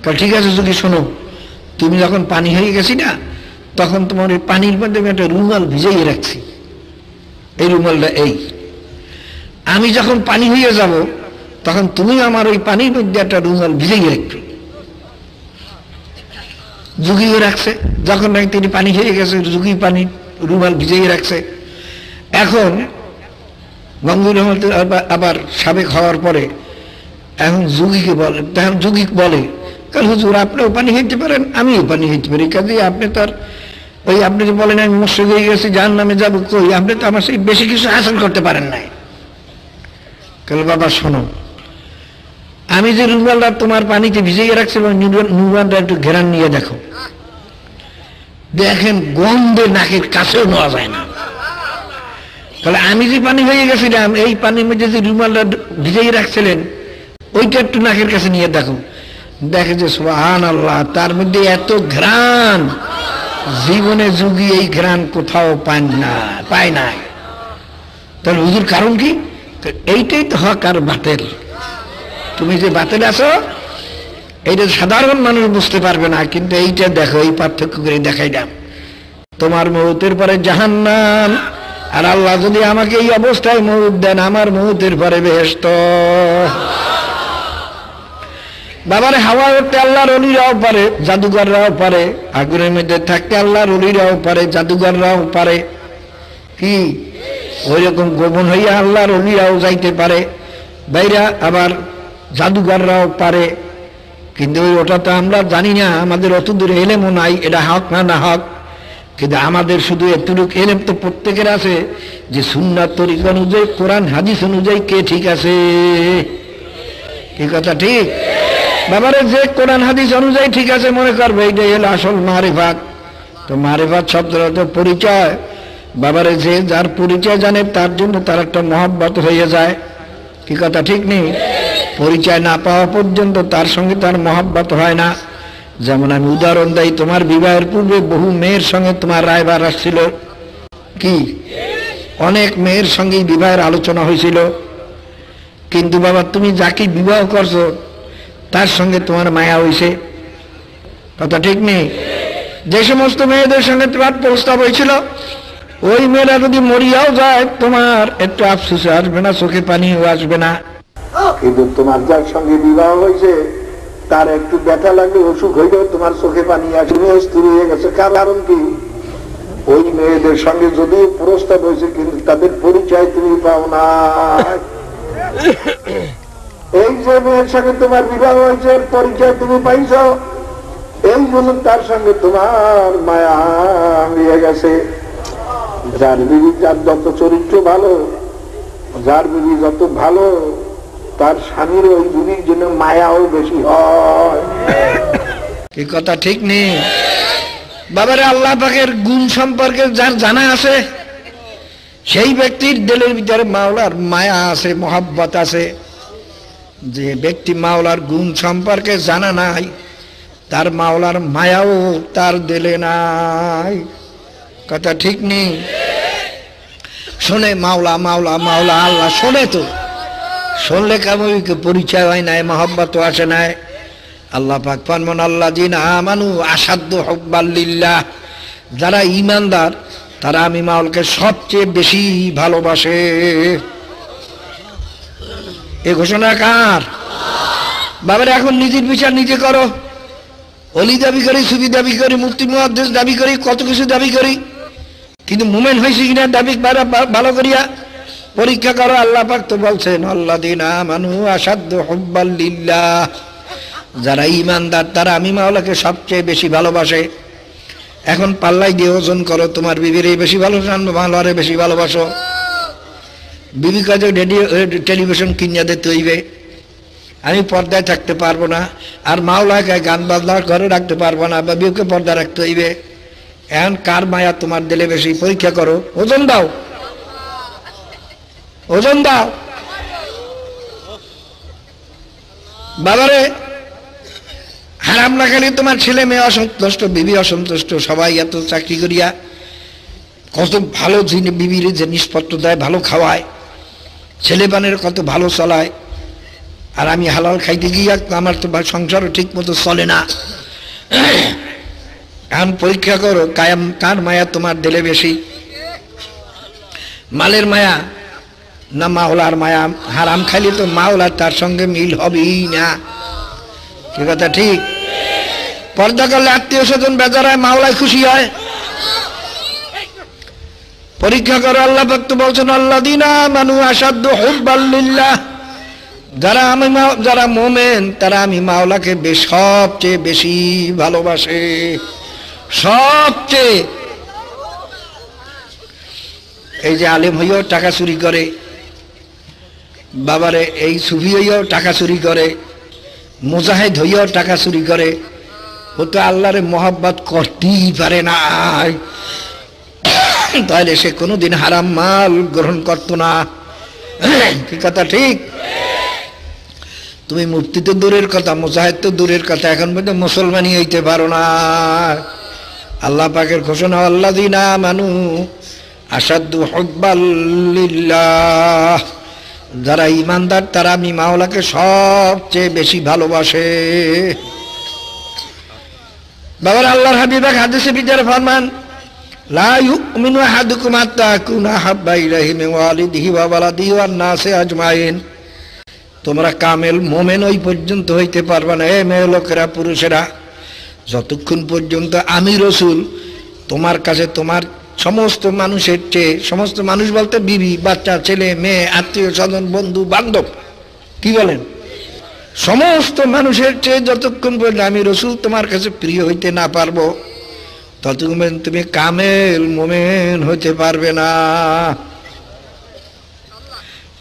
কাল ঠিক আছে যদি শোনো, তুমি যখন পানি হয়ে গেছি না, তখন তোমার এই পানির মধ্যে আমি একটা রুমাল ভিজাইয়ে রাখছি। এই রুমালটা এই, আমি যখন পানি হয়ে যাব তখন তুমি আমার ওই পানির মধ্যে একটা রুমাল ভিজাইয়ে রাখবে। যোগীও রাখছে, যখন নাকি তিনি পানি হয়ে গেছে যোগী পানি রুমাল ভিজাইয়ে রাখছে। এখন গঙ্গুর রহমত আবার সাবেক হওয়ার পরে এখন যোগীকে বলে, তখন যোগী বলে কাল হুজুর আপনিও পানি হইতে পারেন, আমিও পানি হইতে পারি, কাজে আপনি তো আর ওই আপনি যে বলেন আমি মুশরিক হয়ে গেছি জাহান্নামে যাবো, কই আপনি তো আমার সেই বেশি কিছু হাসিল করতে পারেন নাই। কাল বাবা শোনো, আমি যে রুমালটা তোমার পানিতে ভিজিয়ে রাখছি এবং রুমালটা একটু ঘেরান নিয়ে দেখো, দেখেন গন্ধে নাকের কাছেও নেওয়া যায় না। তাহলে আমি যে পানি হয়ে গেছিলাম, এই পানির মধ্যে যে রুমালটা ভিজিয়ে রাখছিলেন ওইটা একটু নাকের কাছে নিয়ে দেখো, দেখে যে সুবহানাল্লাহ, তার মধ্যে এত ঘ্রাণ, জীবনে যোগী এই ঘ্রাণ কোথাও পায় নাই। তাহলে হুজুর কারণ কি? এইটাই তো হক আর বাতিল। তুমি যে বাতিল আছো এইটা সাধারণ মানুষ বুঝতে পারবে না, কিন্তু এইটা দেখো, এই পার্থক্য করে দেখাইলাম। তোমার মৌতের পরে জাহান্নাম, আর আল্লাহ যদি আমাকে এই অবস্থায় মৌত দেন, আমার মৌতের পরে বেহেশত। বাবারে হাওয়া উঠতে আল্লাহর ওলিরাও পারে, জাদুঘররাও পারে, আগুনের মধ্যে থাকতে আল্লাহর ওলিরাও পারে, জাদুঘররাও পারে। কি ওই রকম গোপন হইয়া আল্লাহর ওলিরাও যাইতে পারে, বাইরা আবার জাদুঘররাও পারে। কিন্তু ওটা তো আমরা জানি না, আমাদের অত দূরে এলেমও নাই, এটা হক না হক। কিন্তু আমাদের শুধু এতটুকু এলেম তো প্রত্যেকের আছে যে সুন্নাত তরিকা অনুযায়ী, কোরআন হাদিস অনুযায়ী কে ঠিক আছে। কি কথা ঠিক? বাবারে যে কোরআন হাদিস অনুযায়ী ঠিক আছে মনে করবে, এইটাই হলো আসল মারিফাত। তো মারিফাত শব্দটা তো পরিচয়। বাবারে যে যার পরিচয় জানে তার জন্য তার একটা মহব্বত হয়ে যায়। কি কথা ঠিক নেই? পরিচয় না পাওয়া পর্যন্ত তার সঙ্গে তার মহব্বত হয় না। যেমন আমি উদাহরণ দেই, তোমার বিবাহের পূর্বে বহু মেয়ের সঙ্গে তোমার রায়বার আসছিল, কি অনেক মেয়ের সঙ্গেই বিবাহের আলোচনা হয়েছিল, কিন্তু বাবা তুমি যাকে বিবাহ করছো তার সঙ্গে তোমার মায়া হয়েছে। কথা ঠিক নেই? যে সমস্ত মেয়েদের সঙ্গে তোমার প্রস্তাব হয়েছিল, ওই মেয়েরা যদি মরিয়াও যায় তোমার একটু আফসোসে আসবে না, চোখে পানিও আসবে না। কিন্তু তোমার যার সঙ্গে বিবাহ হয়েছে তার একটু ব্যথা লাগলে, অসুখ হইলেও তোমার চোখে পানি আসবে, স্থির হয়ে গেছে। কারণ কি? ওই মেয়েদের সঙ্গে যদিও প্রস্তাব হয়েছে কিন্তু তাদের পরিচয় তুমি পাও না। এই যে মেয়ের সঙ্গে তোমার বিবাহ হয়েছে পরিচয় তুমি পাইছ, এই জন্য তার সঙ্গে তোমার মায়া হয়ে গেছে। যার বিবি যার যত চরিত্র ভালো, যার বিবি যত ভালো, তার স্বামীর ওই বিবির জন্য মায়াও বেশি হয়। কি কথা ঠিক নেই? বাবারে আল্লাহ পাকের গুণ সম্পর্কে যার জানা আছে, সেই ব্যক্তির দিলের ভিতরে মাওলার মায়া আছে, মহব্বত আছে। যে ব্যক্তি মাওলার গুণ সম্পর্কে জানা নাই, তার মাওলার মায়াও তার দিলে নাই। কথা ঠিক নেই? শোনে মাওলা মাওলা মাওলা, আল্লাহ শোনে তো, শুনলে কেমন পরিচয় হয় নাই, মহব্বত আসে নাই। আল্লাহ পাক ফরমান আল্লাযীনা আমানু আশাদ্দু হুব্বাল লিল্লাহ, যারা ঈমানদার তারা আমি মাওলাকে সবচেয়ে বেশি ভালোবাসে। এই ঘোষণা কার? বাবারে এখন নিজের বিচার নিজে করো। অলি দাবি করি, সুফি দাবি করি, মুফতি মুহাদ্দিস দাবি করি, কত কিছু দাবি করি, কিন্তু মুমিন হয়েছি কিনা দাবি ভালো করিয়া পরীক্ষা করো। আল্লাহ পাক তো বলছেন আল্লাযীনা আমানু আশাদ্দু হুব্বাল লিল্লাহ, যারা ঈমানদার তারা আমি মাওলাকে সবচেয়ে বেশি ভালোবাসে। এখন পাল্লাই দিয়ে ওজন করো, তোমার বিবির বেশি ভালোবাসো না মাওলারে বেশি ভালোবাসো? বিবি কাজে রেডিও টেলিভিশন কিনিয়া দিতে হইবে, আমি পর্দায় থাকতে পারবো না, আর মাওলাকে গান বাজনার ঘরে রাখতে পারবো না, বা বিউকে পর্দা রাখতে হইবে। এখন কার মায়া তোমার দিলে বেশি? পরীক্ষা করো, ওজন দাও, ওজন দাও। বাবারে হারাম না খেলে তোমার ছেলে মেয়ে অসন্তুষ্ট, বিবি অসন্তুষ্ট, সবাই এত চাকরি করিয়া কত ভালো বিবির জিনিসপত্র দেয়, ভালো খাওয়ায়, ছেলে পানের কত ভালো চলায়, আর আমি হালাল খাইতে গিয়া আমার তো সংসারও ঠিক মতো চলে না। এখন পরীক্ষা করো কার মায়া তোমার দিলে বেশি, মালের মায়া না মাওলার মায়া? হারাম খাইলে তো মাওলার তার সঙ্গে মিল হবেই না, কি কথা ঠিক? পর্দা করলে আত্মীয় স্বজন বেজার হয়, মাওলায় খুশি হয়। পরীক্ষা করো। আল্লাহ পাক তো বলছেন আল্লাযীনা আমানু আশাদ্দু হুব্বাল লিল্লাহ, যারা মুমিন তারা আমি মাওলাকে সবচেয়ে বেশি ভালোবাসে, সবচেয়ে। এই যে আলেম হইয়াও টাকা চুরি করে, বাবারে এই সুফি হইয়াও টাকা চুরি করে, মুজাহিদ হইয়াও টাকা চুরি করে, ও তো আল্লাহরে মহব্বত করতেই পারে না, তাহলে সে কোনোদিন হারাম মাল গ্রহণ করতো না, কি কথা ঠিক? তুমি মুফতি তো দূরের কথা, মুজাহিদ তো দূরের কথা, এখন পর্যন্ত মুসলমানই হইতে পারো না। আল্লাহ পাকের ঘোষণা আল্লাযীনা আমানু আশাদ্দু হুব্বাল লিল্লাহ, যারা ঈমানদার তারা আমি মাওলাকে সবচেয়ে বেশি ভালোবাসে। বাবার আল্লাহর হাবিব হাদিসে ভিতরে ফরমান লা ইউমিনু আহাদুকুম হাত্তা আকুনা হাব্বা ইলাইহি মিন ওয়ালিদিহি ওয়া ওয়ালাদিহি ওয়ান নাসি আজমাইন, তোমরা কামেল মোমেন ওই পর্যন্ত হইতে পারবে না, এ মেয়ে লোকেরা, পুরুষেরা, যতক্ষণ পর্যন্ত আমি রসুল তোমার কাছে তোমার সমস্ত মানুষের চেয়ে, সমস্ত মানুষ বলতে বিবি বাচ্চা ছেলে মেয়ে আত্মীয় স্বজন বন্ধু বান্ধব, কি বলেন, সমস্ত মানুষের চেয়ে যতক্ষণ পর্যন্ত আমি রসুল তোমার কাছে প্রিয় হইতে না পারবো ততক্ষণ তুমি কামেল মোমেন হইতে পারবে না।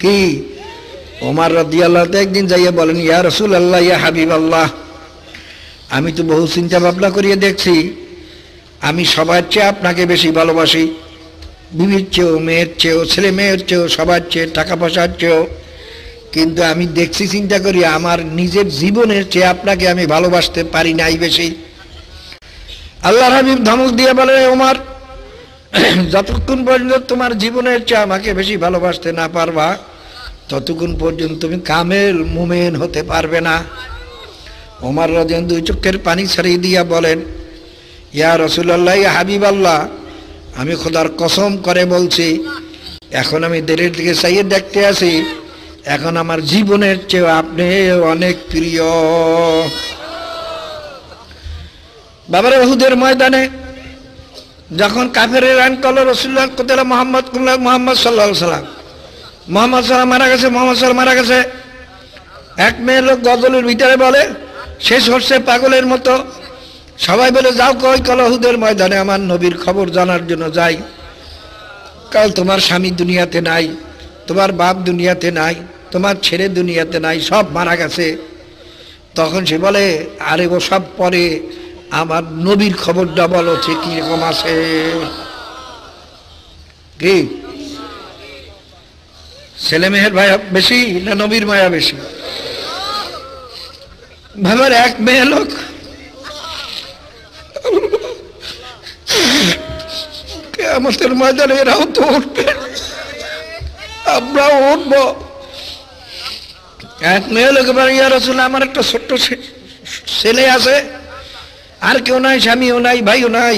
কি ওমর রাদিয়াল্লাহু তাআলা একদিন যাইয়া বলেন ইয়া রাসূলুল্লাহ ইয়া হাবিবাল্লাহ, আমি তো বহু চিন্তা ভাবনা করিয়া দেখছি আমি সবার চেয়ে আপনাকে বেশি ভালোবাসি, বিবির চেয়েও, মেয়ের চেয়েও, ছেলে মেয়ের চেয়েও, সবার চেয়ে, টাকা পয়সার চেয়েও, কিন্তু আমি দেখছি চিন্তা করি আমার নিজের জীবনের চেয়ে আপনাকে আমি ভালোবাসতে পারি নাই বেশি। আল্লাহর হাবিব ধমক দিয়ে বলে ওমর, যতক্ষণ পর্যন্ত তোমার জীবনের চেয়ে আমাকে বেশি ভালোবাসতে না পারবা ততক্ষণ পর্যন্ত তুমি কামেল মুমিন হতে পারবে না। ওমর রাদিয়াল্লাহু দুই চোখের পানি ছাড়িয়ে দিয়া বলেন ইয়া রাসূলুল্লাহ ইয়া হাবিবাল্লাহ, আমি খোদার কসম করে বলছি এখন আমি দেরের দিকে চাইয়ে দেখতে আছি, এখন আমার জীবনের চেয়ে আপনি অনেক প্রিয়। বাবারে উহুদের ময়দানে যখন কাফেরের রান করল রাসূলুল্লাহ কোতলা মুহাম্মদ সাল্লাল্লাহু আলাইহি সাল্লাম, মুহাম্মদ সাল্লাল্লাহু মারা গেছে, মুহাম্মদ সাল্লাল্লাহু মারা গেছে, এক মেয়ে লোক গজলের ভিতরে বলে শেষ হচ্ছে পাগলের মতো, সবাই বলে যাও কই কল উহুদের ময়দানে আমার নবীর খবর জানার জন্য যাই, কাল তোমার স্বামী দুনিয়াতে নাই, তোমার বাপ দুনিয়াতে নাই, তোমার ছেলে দুনিয়াতে নাই, সব মারা গেছে। তখন সে বলে আরে ও সব পরে আমার নবীর খবরটা বলো ঠিক কিরকম আছে। কি ছেলে মেয়ের মায়া বেশি না নবীর মায়া বেশি? ভাবার এক মেয়ে লোক কিয়ামতের ময়দানে এরাও তো উঠবে, আমরাও উঠবো। এক মেয়ে লোক বলে ইয়া রাসূলুল্লাহ আমার একটা ছোট্ট ছেলে আছে, আর কেউ নাই, স্বামীও নাই, ভাইও নাই,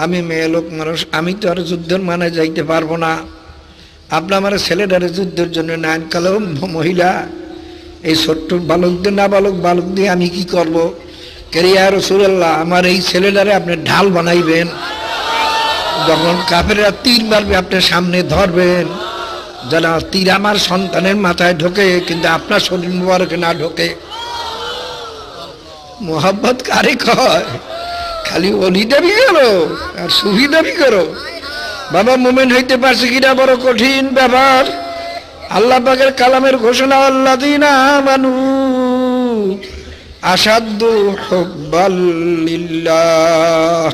আমি মেয়ে লোক মানুষ, আমি তো আর যুদ্ধের মানে যাইতে পারবো না, আপনার আমার ছেলেটারে যুদ্ধের জন্য নেন। কালো মহিলা এই ছোট্ট বালকদের না বালক দিয়ে আমি কি করব? কে ইয়া রাসূলুল্লাহ আমার এই ছেলেটারে আপনি ঢাল বানাইবেন, যখন কাফেররা তীর মারবে আপনি সামনে ধরবেন, যেন তীর আমার সন্তানের মাথায় ঢোকে কিন্তু আপনার শরীর মুবারকে না ঢোকে। মোহাব্বত কারে কয়? খালি অলি দাবি করো আর সুফি দাবি করো। বাবা মুমিন হইতে পারছে কিনা বড় কঠিন ব্যাপার। আল্লাহ পাকের কালামের ঘোষণা, আল্লাযীনা আমানু আশাদ্দু হুব্বাল লিল্লাহ।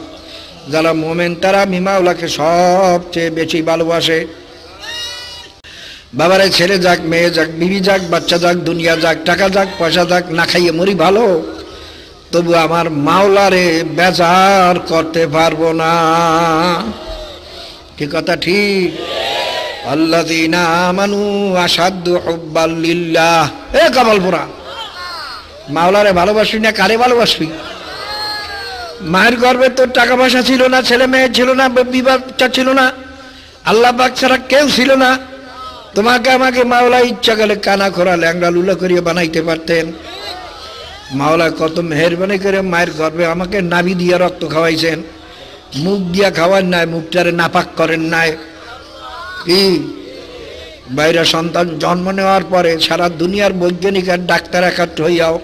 যারা মুমিন তারা আমি মাওলাকে সবচেয়ে বেশি ভালোবাসে। বাবারে ছেলে যাক, মেয়ে যাক, বিবি যাক, বাচ্চা যাক, দুনিয়া যাক, টাকা যাক, পয়সা যাক, না খাইয়ে মরি ভালো, তবু আমার মাওলারে বেজার করতে পারবো না। কি কথা ঠিক? আল্লাযীনা আমানু আশাদ্দু হুব্বাল লিল্লাহ। এ কামালপুরা, মাওলারে ভালোবাসবি না কারে ভালোবাসবি? মায়ের গর্ভে তোর টাকা পয়সা ছিল না, ছেলে মেয়ে ছিল না, বিবাহটা ছিল না, আল্লাহ পাক ছাড়া কেউ ছিল না। তোমাকে আমাকে মাওলা ইচ্ছা গেলে কানা খোরা ল্যাংড়া লুলা করিয়ে বানাইতে পারতেন। মাওলা কত মেহেরবানি করে মায়ের গর্ভে আমাকে নাভি দিয়ে রক্ত খাওয়াইছেন, মুখ দিয়া খাওয়ার নাই, মুখটারে নাপাক করেন নাই। কি বাইরে সন্তান জন্ম নেওয়ার পরে সারা দুনিয়ার বৈজ্ঞানিক আর ডাক্তার একাত্র হইয়াও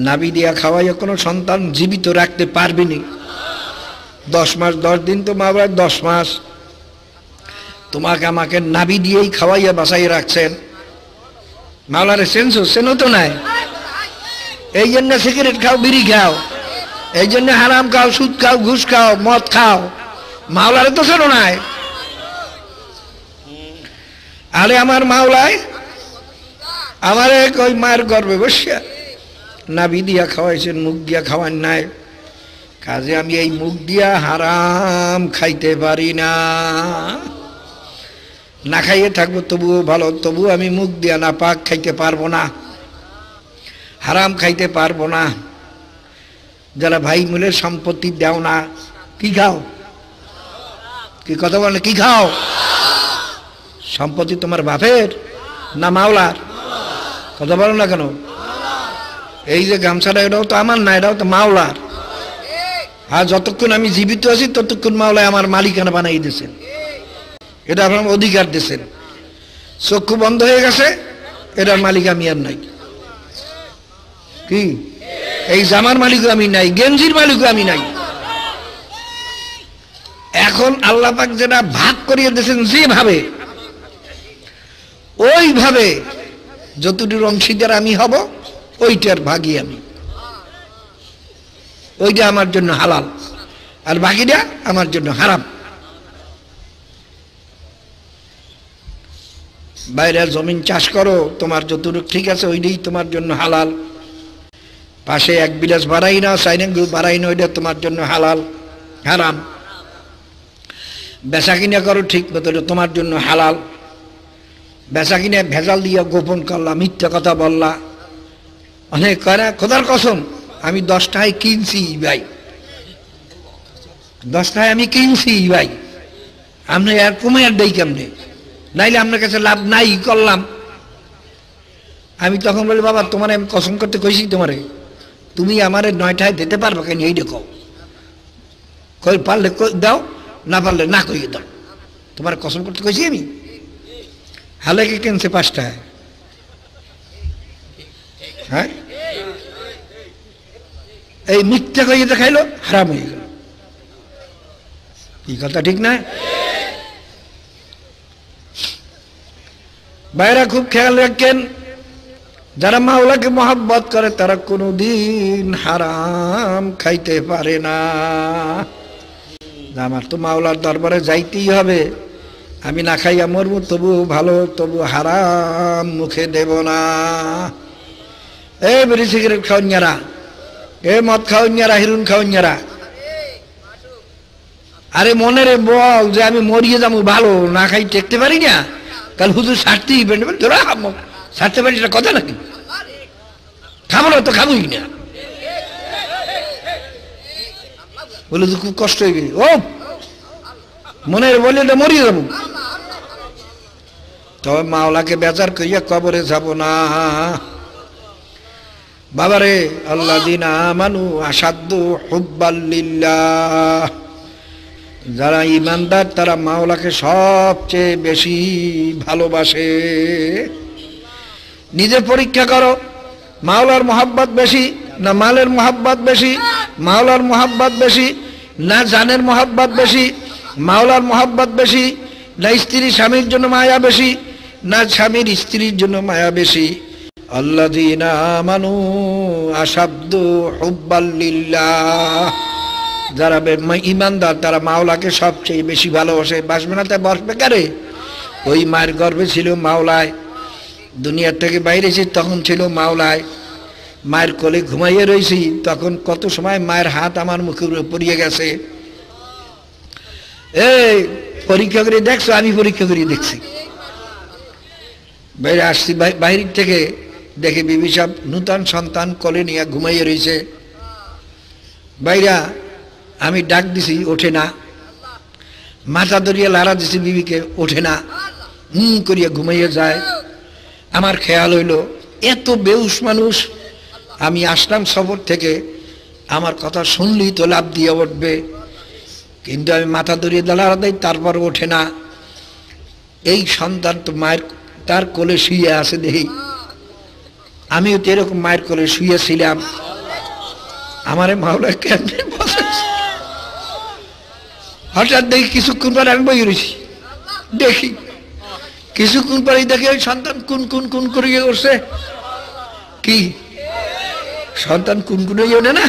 নাভি দিয়া খাওয়াইয়া কোনো সন্তান জীবিত রাখতে পারবিনি। 10 মাস 10 দিন তো মা বাবা 10 মাস তোমাকে আমাকে নাভি দিয়েই খাওয়াইয়া বাঁচাইয়া রাখছেন। মাওলারে সেনও তো নাই। এই জন্য সিগারেট খাও, বিড়ি খাও, এই জন্য হারাম খাও, সুদ খাও, ঘুষ খাও, মদ খাও, মাওলারে তো সেনো নাই। আরে আমার মাওলায় আমারে ওই মায়ের গর্ভে বসিয়া নাভি দিয়া খাওয়াইছেন, মুখ দিয়া খাওয়ান নাই। কাজে আমি এই মুখ দিয়া হারাম খাইতে পারি না। না খাইয়ে থাকবো তবুও ভালো, তবুও আমি মুখ দিয়া না পাক খাইতে পারবো না, হারাম খাইতে পারবো না। যারা ভাই মিলে সম্পত্তি দাও না, কি খাও? কি কথা বলে? কি খাও? সম্পত্তি তোমার বাপের না মাওলার? কথা বলো না কেন? এই যে গামছাটা এটাও তো আমার না, এটাও তো মাওলার। আর যতক্ষণ আমি জীবিত আছি ততক্ষণ মাওলায় আমার মালিকানা বানাই দিয়েছেন, এটা আমার অধিকার দিয়েছেন। চক্ষু বন্ধ হয়ে গেছে, এটার মালিক আমি আর নাই। কি এই জামার মালিকও আমি নাই, গেঞ্জির মালিকও আমি নাই। এখন আল্লাহ পাক যেটা ভাগ করিয়ে দিয়েছেন যেভাবে, ওইভাবে যতটুকু অংশীদার আমি হব ওইটার ভাগই আমি, ওইটা আমার জন্য হালাল আর বাকিটা আমার জন্য হারাম। বাইরে জমিন চাষ করো, তোমার যতটুকু ঠিক আছে ওইটাই তোমার জন্য হালাল। পাশে 1 বিলাস বাড়াই না, সাইনেন বাড়াই না, ওইটা তোমার জন্য হালাল হারাম। বেচা কিনা করো ঠিক মতো, তোমার জন্য হালাল। বেচা কিনে ভেজাল দিয়া গোপন করলা, মিথ্যা কথা বললা, অনেক করে খোদার কসম আমি 10 টাকায় কিনছি ভাই, 10 টাকায় আমি কিনছি ভাই, আপনি আর কমে আর দেই কেমনে? নাইলে আপনার কাছে লাভ নাই করলাম। আমি তখন বলি, বাবা তোমার আমি কসম করতে কইছি তোমারে, তুমি আমারে 9 টাকায় দিতে পারবে কেন? এই দেখো, কই পারলে দাও, না পারলে না কইয়ে দাও। তোমার কসম করতে কইছি আমি। হালেকে কিনছে 5 টাকায়। হ্যাঁ, এই মিথ্যা কইয়ে দেখাইলো, হারাম হয়ে গেল। কি কথা ঠিক না? বাইরা খুব খেয়াল রাখেন, যারা মাওলাকে মহব্বত করে তারা কোনোদিন হারাম খাইতে পারে না। আমার তো মাওলার দরবারে যাইতেই হবে, আমি না খাইয়া মরবো তবু ভালো, তবু হারাম মুখে দেব না। এ বিড়ি সিগারেট খাওয়ার, এ মদ খাওয়ার, হিরুন খাওয়ার, আরে মনে রে বল যে আমি মরিয়ে যাবো, ভালো না খাই টেকতে পারি না, কাল হুজুর ছাড়তেই পারি, তোরা ছাড়তে পারি, এটা কথা নাকি? খাবো না তো খাবোই না, বলে তো খুব কষ্ট হয়ে গেছে। ও মনে বলে এটা মরিয়ে যাবো, তবে মাওলাকে বেজার করিয়া কবরে যাব না। বাবারে আল্লাযীনা আমানু আশাদ্দু হুব্বাল লিল্লাহ, যারা ইমানদার তারা মাওলাকে সবচেয়ে বেশি ভালোবাসে। নিজে পরীক্ষা করো, মাওলার মোহাব্বত বেশি না মালের মোহাব্বত বেশি? মাওলার মোহাব্বত বেশি না জানের মোহাব্বত বেশি? মাওলার মোহাব্বত বেশি না স্ত্রী স্বামীর জন্য মায়া বেশি না স্বামীর স্ত্রীর জন্য মায়া বেশি? আল্লাযীনা আমানু আশাদ্দু হুব্বাল লিল্লাহ, যারা ইমানদার তারা মাওলাকে সবচেয়ে বেশি ভালোবাসে। বাসবে না তাই বসবে কারে? ওই মায়ের গর্ভে ছিল মাওলায়, দুনিয়ার থেকে বাইরে এসে তখন ছিল মাওলায়, মায়ের কোলে ঘুমাইয়ে রয়েছি তখন কত সময় মায়ের হাত আমার মুখের উপরে পড়িয়ে গেছে। এই পরীক্ষা করে দেখছো? আমি পরীক্ষা করে দেখছি। বাইরে আসছি বাইরের থেকে, দেখে বিবি সাহেব নূতন সন্তান কোলে নিয়ে ঘুমাইয়ে রয়েছে। বাইরা আমি ডাক দিছি, ওঠে না। মাথা ধরিয়ে লাড়া দিছি বিবিকে, ওঠে না, করিয়া ঘুমাইয়ে যায়। আমার খেয়াল হইল এত বেউস মানুষ, আমি আসলাম সফর থেকে, আমার কথা শুনলেই তো লাভ দিয়ে উঠবে, কিন্তু আমি মাথা ধরিয়ে লাড়া দেই, তারপর ওঠে না। এই সন্তান তো মায়ের তার কোলে শুয়ে আছে দেখি, আমিও তো এরকম মায়ের কোলে শুয়েছিলাম। আমারে মাওলা কেমনে বসাইছে। হঠাৎ দেখি কিছুক্ষণ পরে আমি বই রয়েছি, দেখি কিছুক্ষণ পরে দেখি ওই সন্তান কুন কুন কুন করিয়ে উঠছে। কি সন্তান কুনকুনেই ওঠে না,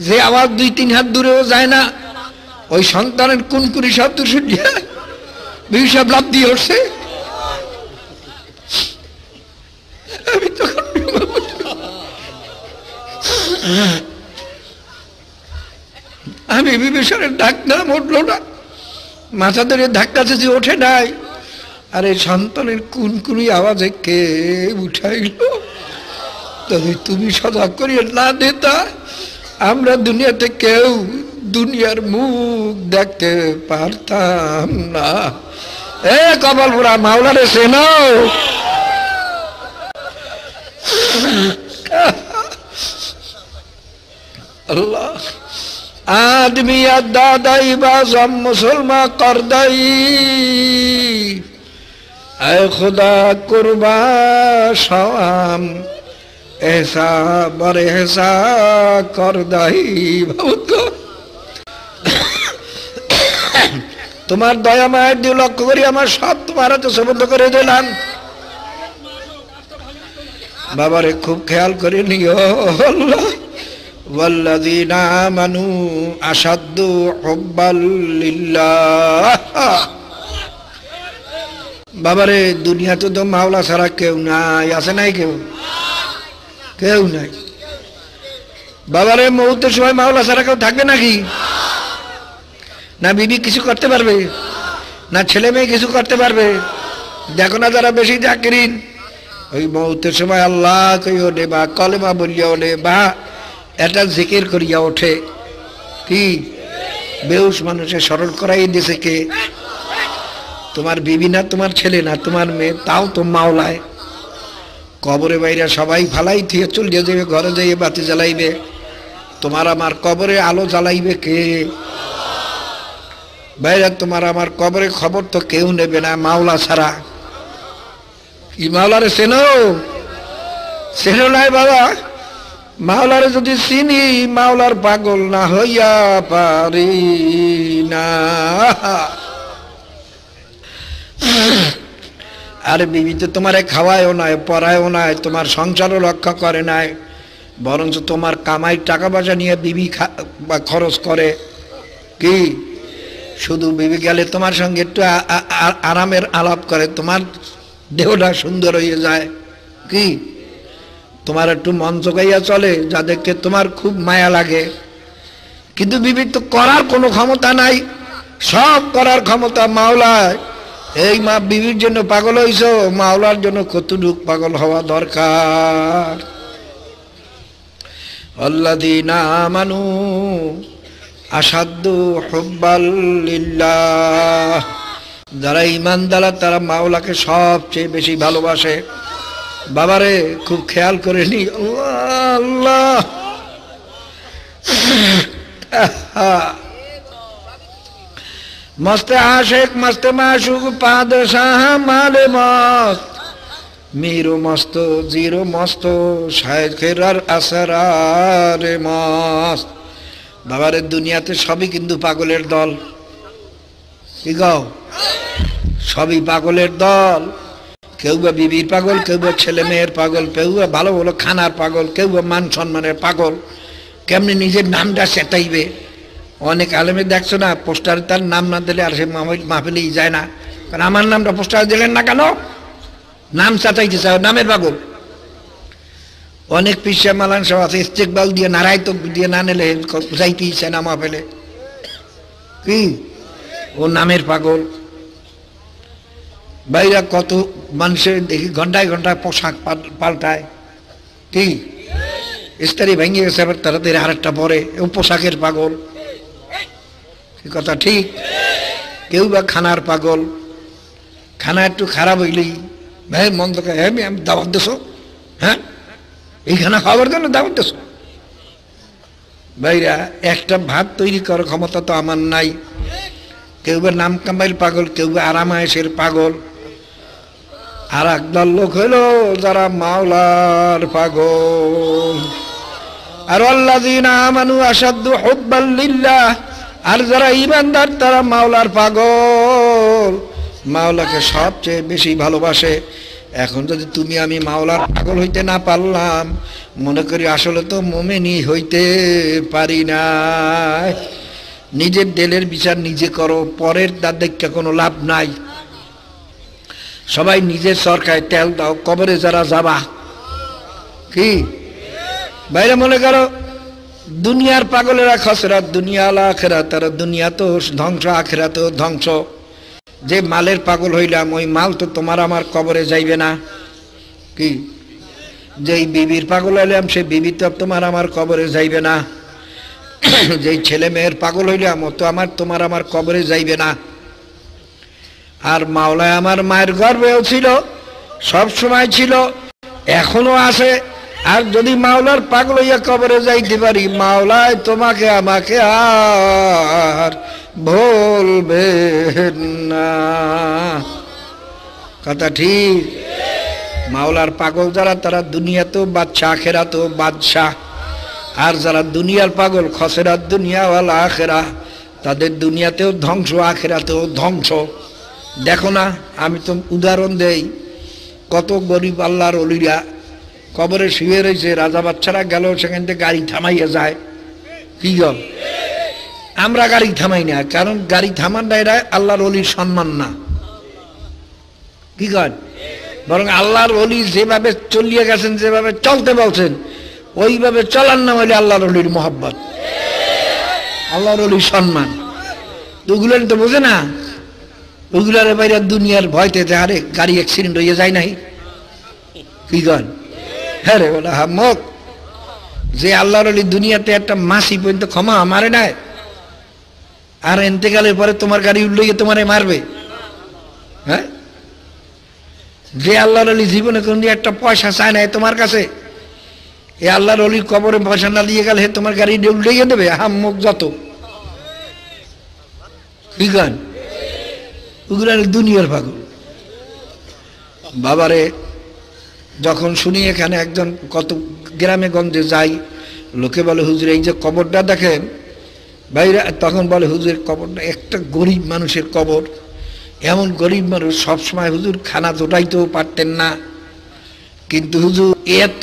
যে আওয়াজ 2-3 হাত দূরেও যায় না, ওই সন্তানের কুনকুনি শব্দ শুনিয়া বিবি সাহেব লাফ দিয়ে উঠছে। আমি তখন আমি বিবি সাহেবের ডাক নাম উঠলো না, মাথা ধরে ধাক্কা চেয়েছি, ওঠে নাই। আর এই সন্তানের কুনকুনি আওয়াজে কে উঠাইল? তবে তুমি সজাগ করিয়ে না দিতা, আমরা দুনিয়াতে কেউ দুনিয়ার মুখ দেখতে পারতাম না। এ কপালপুরা মাওলারে চেনো? আল্লাহ आदमी दादाई बाज़म मुसलमान करदाई, ऐ खुदा कुर्बा शाम ऐसा बड़े ऐसा करदाई। তোমার দয়া মায়ের দিয়ে লক্ষ্য করি আমার সব তোমার হাতে সমর্থ করে দিলাম। বাবারে খুব খেয়াল করে নিও। আল্লাহ ওয়াল্লাযীনা আমানু আশাদ্দু হুব্বাল লিল্লাহ। বাবারে দুনিয়াতে তো মাওলা ছাড়া কেউ নাই, আছে নাই? কেউ কেউ নাই। বাবারে মৌতের সময় মাওলা ছাড়া কেউ থাকবে নাকি? না বিবি কিছু করতে পারবে, না ছেলে মেয়ে কিছু করতে পারবে? দেখো না যারা বেশি জাকিরিন, ওই মৌতের সময় আল্লাহ কইও নে বা কলেমা বলিয়াও নে বা এটা জিকির করিয়া ওঠে। কি বেউস মানুষের স্মরণ করাই দিয়েছে কে? তোমার বিবি না, তোমার ছেলে না, তোমার মেয়ে, তাও তো মাওলায়। কবরে বাইরে সবাই ফালাই থেকে চলিয়ে যাবে, ঘরে যাইয়ে বাতি জ্বালাইবে, তোমার আমার কবরে আলো জ্বালাইবে কে? বাইরে তোমার আমার কবরে খবর তো কেউ নেবে না মাওলা ছাড়া। কি মাওলারে চেনো? চেনো নাই বাবা? মাওলারে যদি চিনি, মাওলার পাগল না হইয়া পারি না। আরে বিবি তো তোমারে খাওয়ায়ও নাই, পড়ায়ও নাই, তোমার সংসারও রক্ষা করে নাই, বরঞ্চ তোমার কামাই টাকা পয়সা নিয়ে বিবি খরচ করে। কি শুধু বিবি গেলে তোমার সঙ্গে একটু আরামের আলাপ করে, তোমার দেহটা সুন্দর হয়ে যায়। কি তোমার একটু মন জোগাইয়া চলে, যাদেরকে তোমার খুব মায়া লাগে। কিন্তু বিবির তো করার কোনো ক্ষমতা নাই, সব করার ক্ষমতা মাওলায়। এই মা বিবির জন্য পাগল হইছো, মাওলার জন্য কতটুক পাগল হওয়া দরকার। আল্লাযীনা আমানু আশাদ্দু হুব্বাল লিল্লাহ, যারা ঈমানদার তারা মাওলাকে সবচেয়ে বেশি ভালোবাসে। বাবারে খুব খেয়াল করে নি। আল্লাহ मस्त आशिक मस्त माशूक पादशाह माले मस्त मीरो मस्तो जीरो मस्तो शायखेरार असरारे मस्त बाबारे दुनियाते सभी किन्तु पागलेर दल कि गाओ सभी पागलेर दल केउ बा बिबिर पागल केउ बा छेले मेयेर पागल केउ बा भालो भालो खानार पागल केउ बा मान सम्मानेर पागल केमने निजेर नामटा सेटाइबे অনেক আলেমে দেখছো না পোস্টারে তার নাম না দিলে আর সে মাহফিলেই যায় না কারণ আমার নামটা পোস্টারে দিলেন না কেন নাম চাচাইতে চাও নামের পাগল অনেক পিসা মালান সব আছে ইস্তেকবাল দিয়ে নারায় তো দিয়ে না নিলে যাইতেই চায় না মাহফিলে কি ও নামের পাগল বাইরা কত মানুষের দেখি ঘন্টায় ঘন্টায় পোশাক পাল্টায় কি ইস্তারি ভেঙে গেছে আবার তাড়াতাড়ি আরেকটা পরে ও পোশাকের পাগল কথা ঠিক কেউ বা খানার পাগল খানা একটু খারাপ হইলেই ভাই মন তো হ্যাঁ আমি দাওয়াত দেছো হ্যাঁ এই খানা খাওয়ার জন্য দাওয়াত দেছো ভাইরা একটা ভাত তৈরি করার ক্ষমতা তো আমার নাই কেউ বা নাম কামাইল পাগল কেউ বা আরামায়েশের পাগল আর একদল লোক হইল যারা মাওলার পাগল আর আল্লাযীনা আমানু আশাদ্দু হুব্বাল লিল্লাহ আর যারা ঈমানদার তারা মাওলার পাগল মাওলাকে সবচেয়ে বেশি ভালোবাসে এখন যদি তুমি আমি মাওলার পাগল হইতে না পারলাম মনে করি আসলে তো মুমিনই হইতে পারি না নিজের দিলের বিচার নিজে করো পরের দাঁত দেখে কোনো লাভ নাই সবাই নিজের সরকায় তেল দাও কবরে যারা যাবা কি বাইরে মনে করো দুনিয়ার পাগলেরা খসরাত দুনিয়া আল আখিরাত তারা দুনিয়া তো ধ্বংস আখিরাত তো ধ্বংস যে মালের পাগল হইলাম ওই মাল তো তোমার আমার কবরে যাইবে না কি যেই বিবির পাগল হইলাম সেই বিবি তো তোমার আমার কবরে যাইবে না যেই ছেলে মেয়ের পাগল হইলাম ও তো আমার তোমার আমার কবরে যাইবে না আর মাওলায় আমার মায়ের গর্ভেও ছিল সব সময় ছিল এখনো আছে আর যদি মাওলার পাগল হইয়া কবরে যাইতে পারি মাওলায় তোমাকে আমাকে আর ভুলবে না কথা ঠিক মাওলার পাগল যারা তারা দুনিয়াতেও বাদশা আখিরাতেও বাদশা আর যারা দুনিয়ার পাগল খসরাত দুনিয়া ওয়াল আখিরাহ তাদের দুনিয়াতেও ধ্বংস আখিরাতেও ধ্বংস দেখো না আমি তো উদাহরণ দেই কত গরিব আল্লাহর ওলিরা কবরে শুয়ে রয়েছে রাজা বাচ্চারা গেল সেখান থেকে গাড়ি থামাইয়া যায় কি গল আমরা গাড়ি থামাই না কারণ গাড়ি থামান এরা আল্লাহর ওলির সম্মান না কি কন বরং আল্লাহর ওলি যেভাবে চলিয়ে গেছেন যেভাবে চলতে বলছেন ওইভাবে চলার নাম হইলে আল্লাহর ওলির মহব্বত আল্লাহর ওলির সম্মান ওগুলো তো বোঝে না ওগুলার বাইরে দুনিয়ার ভয়তে আরে গাড়ি অ্যাক্সিডেন্ট হয়ে যায় নাই কি কন হ্যাঁ রে বলা হামক যে আল্লাহর ওলি দুনিয়াতে একটা মাসি পর্যন্ত ক্ষমা মারে নাই আর ইন্তেকালের পরে তোমার গাড়ি উঠলে তোমারে মারবে হ্যাঁ যে আল্লাহর ওলি জীবনে কোনদিন একটা পয়সা চায় নাই তোমার কাছে এই আল্লাহর ওলির কবরে পয়সা না দিয়ে গেলে তোমার গাড়ি উল্টে দেবে হামক যত কি গান ওগুলো দুনিয়ার পাগল বাবারে যখন শুনি এখানে একজন কত গ্রামে গঞ্জে যাই লোকে বলে হুজুর এই যে কবরটা দেখেন ভাইরা তখন বলে হুজুর কবরটা একটা গরিব মানুষের কবর এমন গরিব মানুষ সবসময় হুজুর খানা জোটাইতেও পারতেন না কিন্তু হুজুর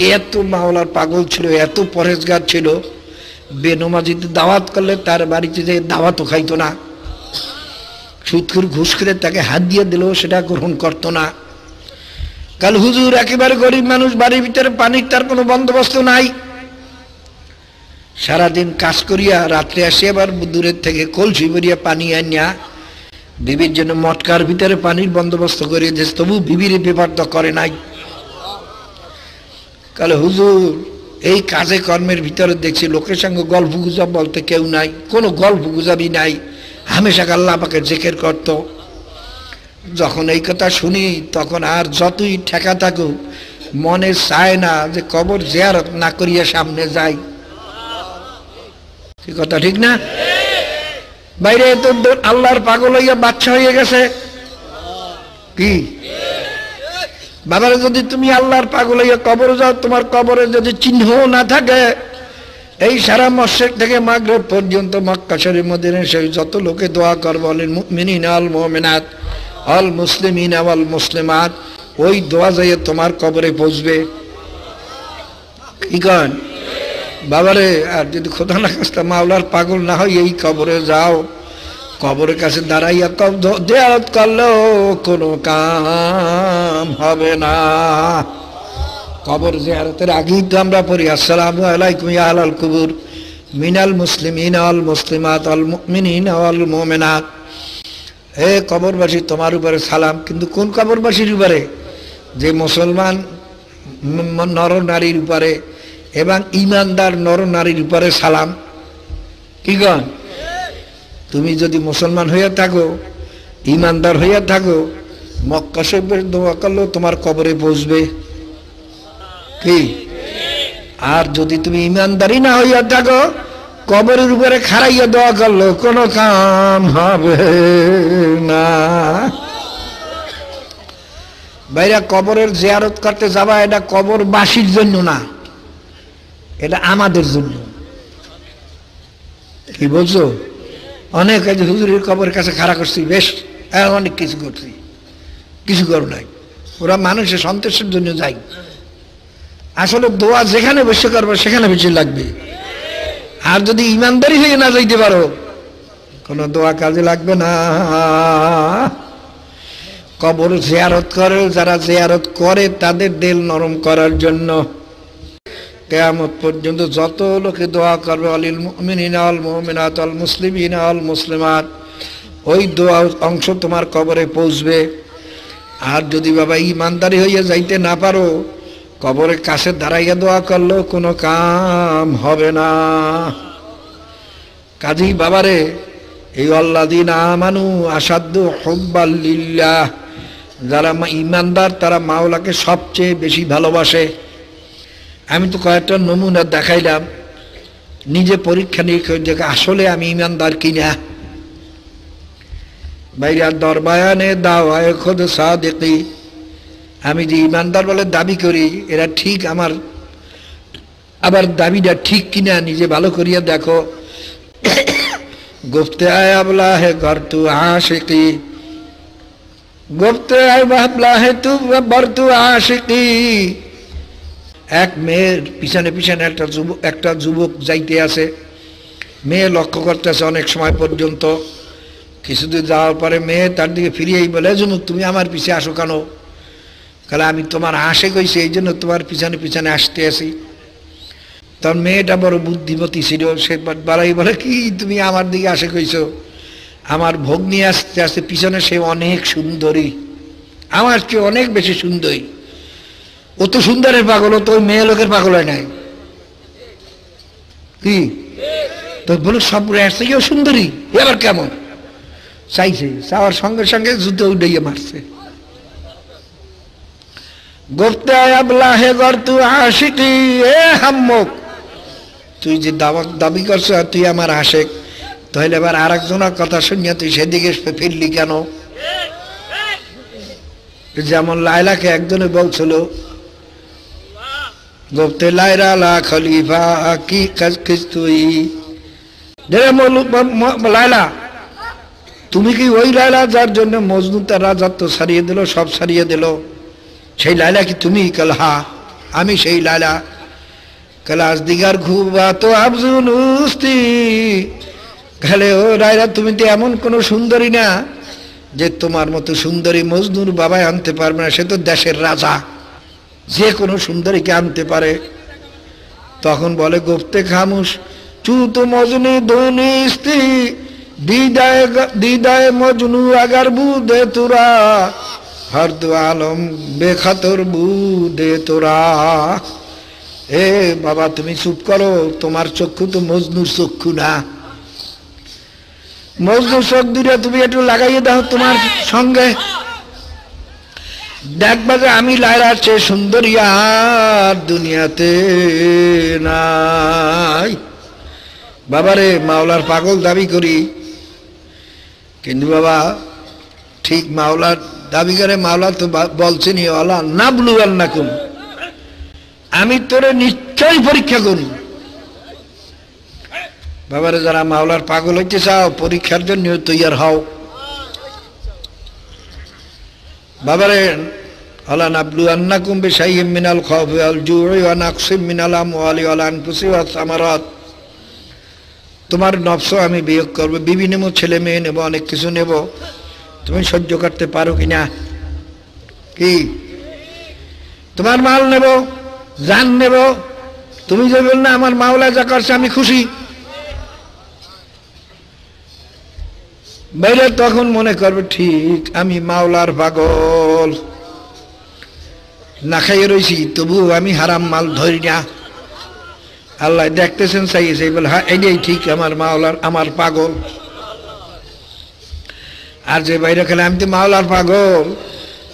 এত মাওলার পাগল ছিল এত পরেজগার ছিল বেনমাজিতে দাওয়াত করলে তার বাড়িতে যে দাওয়াতও খাইতো না সুদখোর ঘুষ করে তাকে হাত দিয়ে দিলেও সেটা গ্রহণ করতো না কাল হুজুর একেবারে গরিব মানুষ বাড়ির ভিতরে পানির তার কোনো বন্দোবস্ত নাই সারাদিন কাজ করিয়া রাত্রে আসে আবার দূরের থেকে কলসি ভরিয়া পানি আনিয়া বিবির জন্য মটকার ভিতরে পানির বন্দোবস্ত করে দিয়েছে তবু বিবির ব্যাপার তো করে নাই কালে হুজুর এই কাজে কর্মের ভিতরে দেখছি লোকের সঙ্গে গল্প গুজব বলতে কেউ নাই কোনো গল্প গুজবই নাই হামেশা আল্লাহ পাকে জিকির করত যখন এই কথা শুনি তখন আর যতই ঠেকা থাকুক মনে চায় না যে কবর জিয়ারত না করিয়া সামনে যাই কথা ঠিক না বাইরে তো আল্লাহর পাগল হইয়া বাচ্চা হয়ে গেছে কি বাবারে, যদি তুমি আল্লাহর পাগল হইয়া কবরে যাও, তোমার কবরে যদি চিহ্ন না থাকে, এই সারা মশরিক থেকে মাগরিব পর্যন্ত মক্কা শরীফ মদিনা শরীফ যত লোকে দোয়া করবে, লিল মুমিনিনা ওয়াল মুমিনাত ওয়াল মুসলিমিনা ওয়াল মুসলিমাত, ওই দোয়া যাইয়ে তোমার কবরে পৌঁছবে। কি কন বাবারে? আর যদি খোদা না খাস্তা মাওলার পাগল না হয়, এই কবরে যাও, কবরের কাছে দাঁড়াইয়া জিয়ারত করলেও কোনো কাম হবে না। কবর জিয়ারতের আগেই তো আমরা পড়ি আসসালামু আলাইকুম ইয়া আহলাল কুবুর মিনাল মুসলিমিনা ওয়াল মুসলিমাত ওয়াল মুমিনিনা ওয়াল মুমিনাত। হে কবরবাসী, তোমার উপরে সালাম। কিন্তু কোন কবরবাসীর উপরে? যে মুসলমান নর নারীর উপরে এবং ইমানদার নর নারীর উপরে সালাম। কি গণ? তুমি যদি মুসলমান হইয়া থাকো, ইমানদার হইয়া থাকো, মক্কা শরীফের দোয়া করলেও তোমার কবরে পৌঁছবে। কি? আর যদি তুমি ইমানদারি না হইয়া থাকো, কবরের উপরে খাড়াইয়া দোয়া করলো কোনো কাম হবে না। ভাইরা, কবরের জিয়ারত করতে যাবা, এটা কবরবাসীর জন্য না, এটা আমাদের জন্য। কি বলছো? অনেক হুজুরের কবরের কাছে খাড়া করছি, বেশ অনেক কিছু করছি, কিছু করো নাই। ওরা মানুষের সন্তোষের জন্য যায়। আসলে দোয়া যেখানে বসে করবো সেখানে বেশি লাগবে। আর যদি ইমানদারি হয়ে না যাইতে পারো, কোনো দোয়া কাজে লাগবে না। কবর জিয়ারত করে, যারা জিয়ারত করে তাদের দিল নরম করার জন্য কিয়ামত পর্যন্ত যত লোকে দোয়া করবে, আলিল মুমিনিনা ওয়াল মুমিনাত ওয়াল মুসলিমিনা ওয়াল মুসলিমাত, ওই দোয়া অংশ তোমার কবরে পৌঁছবে। আর যদি বাবা ইমানদারি হইয়া যাইতে না পারো, কবরের কাছে দাঁড়াইয়া দোয়া করলেও কোনো কাম হবে না। কাজী বাবারে, এই আল্লাযীনা আমানু আশাদ্দু হুব্বাল লিল্লাহ, যারা ইমানদার তারা মাওলাকে সবচেয়ে বেশি ভালোবাসে। আমি তো কয়েকটা নমুনা দেখাইলাম, নিজে পরীক্ষা নিরীক্ষা দেখে আসলে আমি ইমানদার কিনা। বাইরা দরবায়ানে দাওয়ায়ে খুদ সাদিকি, আমি যে ইমানদার বলে দাবি করি, এরা ঠিক আমার আবার দাবিটা ঠিক কিনা নিজে ভালো করিয়া দেখো। গুফতে আয় আবলা হে ঘর তু আশিকি, গুফতে আয় বাবলা হে তু বর তু আশিকি। এক মেয়ের পিছনে পিছনে একটা যুবক যাইতে আছে। মেয়ে লক্ষ্য করতেছে অনেক সময় পর্যন্ত। কিছুদিন যাওয়ার পরে মেয়ে তার দিকে ফিরিয়েই বলে, যুবক তুমি আমার পিছিয়ে আসো কেন? কারণ আমি তোমার আশিক হইছি, এই জন্য তোমার পিছনে পিছনে আসতে আসি। তখন মেয়েটা বড় বুদ্ধিমতী ছিল, সে বাড়াই বলে, কি তুমি আমার দিকে আশিক হইছো? আমার ভোগ নিয়ে আসতে আসতে পিছনে সে অনেক সুন্দরী, আমার চেয়ে অনেক বেশি সুন্দরী। ও তো সুন্দরের পাগল, ও তো ওই মেয়ে লোকের পাগল হয় নাই। কি তো বলো, সব থেকেও সুন্দরী, এবার কেমন? চাইছে, চাওয়ার সঙ্গে সঙ্গে জুতো উঠাইয়া মারছে। গুফতে আয় আবলা হে ঘর তু আশিকি, এ হাম্মক, তুই যে দাবি করছো তুই আমার আশেক, তাহলে এবার আর একজনের কথা শুনিয়া তুই সেদিকে ফিরলি কেন? যেমন লায়লাকে একজনে বলছিল, গুফতে লায়লা লা খলিফা কি কিস তুই, লায়লা তুমি কি ওই লায়লা যার জন্য মজনু তার রাজত্ব ছাড়িয়ে দিল, সব ছাড়িয়ে দিল, সেই লায়লা কি তুমি? কাল হা, আমি সেই লায়লা। কাল আজ দিগার ঘুবা তো আবজুনুস্তি, খেলে ও লায়লা তুমি তো এমন কোন সুন্দরী না যে তোমার মতো সুন্দরী মজনুর বাবাই আনতে পারবে না, সে তো দেশের রাজা, যে কোনো সুন্দরীকে আনতে পারে। তখন বলে গুফতে খামুশ চু তো মজনু দোনিস্তি, দিদায় মজনু আগার বুদে তোরা, হর দু আলম বেখাতর বুদে তোরা। এ বাবা তুমি চুপ করো, তোমার চক্ষু তো মজনুর চক্ষু না। মজনুর চোখ দুটা তুমি একটু লাগাইয়ে দাও তোমার সঙ্গে, দেখবা যে আমি লায়লার চেয়ে সুন্দরী আর দুনিয়াতে নাই। বাবারে, মাওলার পাগল দাবি করি, কিন্তু বাবা ঠিক মাওলার দাবি করে, মাওলা তো বলছেনি ওয়ালা নাবলুয়ান্নাকুম, আমি তোরে নিশ্চয়ই পরীক্ষা করব। বাবারে যারা মাওলার পাগল হইতে চাও পরীক্ষার জন্য তৈয়ার হও। বাবারে আলা নাবলুয়ান্নাকুম বিশাইইম মিনাল খাউফি ওয়াল জুই ওয়া নাকসিম মিনাল আমওয়ালি ওয়াল আনফুসি ওয়াস সামারাত, তোমার নফস আমি বিয়োগ করবো, বিবি নেব, ছেলে মেয়ে নেব, অনেক কিছু নেব, তুমি সহ্য করতে পারো কিনা? কি তোমার মাল নেব, জান নেব, তুমি যে বল না আমার মাওলা যা করছে আমি খুশি, বাইরে তখন মনে করবে ঠিক আমি মাওলার পাগল, না খাইয়ে রয়েছি তবু আমি হারাম মাল ধরি না। আল্লাহ দেখতেছেন, চাইছে বলে হ্যাঁ এটাই ঠিক, আমার মাওলার আমার পাগল। আর যে বাইরে খেলে আমি তো মাওলার পাগল,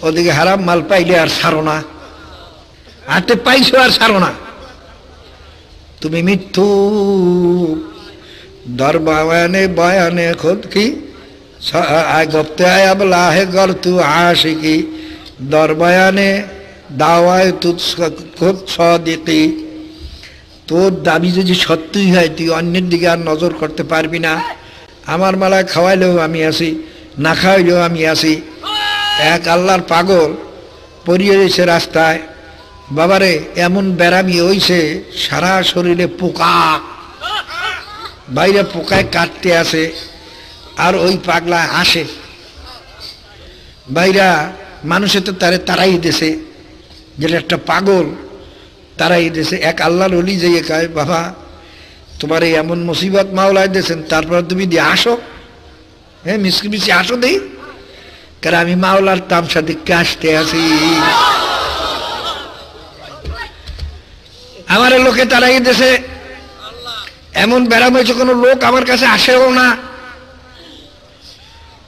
ওদিকে হারাম মাল পাইলে আর ছাড়ো না, হাতে পাইছো আর ছাড়ো না, তুমি মৃত্যু দরবানে বয়ানে খুদ কি গপ্তে আয় বলা হে গর তু আশিকি দরবায়ানে দাওয়ায় তুৎ খুদ সদিকি, তোর দাবি যদি সত্যই হয় তুই অন্যের দিকে আর নজর করতে পারবি না। আমার মালায় খাওয়াইলেও আমি আছি, না খাওয়াইলেও আমি আছি। এক আল্লাহর পাগল পড়িয়ে রয়েছে রাস্তায়, বাবারে এমন ব্যারামি হইছে সারা শরীরে পোকা, বাইরে পোকায় কাটতে আসে, আর ওই পাগলা আসে বাইরা মানুষে তো তারাই দেশে, যেটা একটা পাগল তারাই দেশে। এক আল্লাহর ওলি যে কয় বাবা তোমার এই এমন মুসিবত মাওলায় দিয়েছেন, তারপর তুমি দিয়ে আসো, হ্যাঁ মিষ্টি মিষ্টি আসো দেই, কারণ আমি মাওলার তামসা দিকে আসতে আছি। আমার লোকে তারাই দেশে এমন ব্যারাম হয়েছে, কোনো লোক আমার কাছে আসেও না,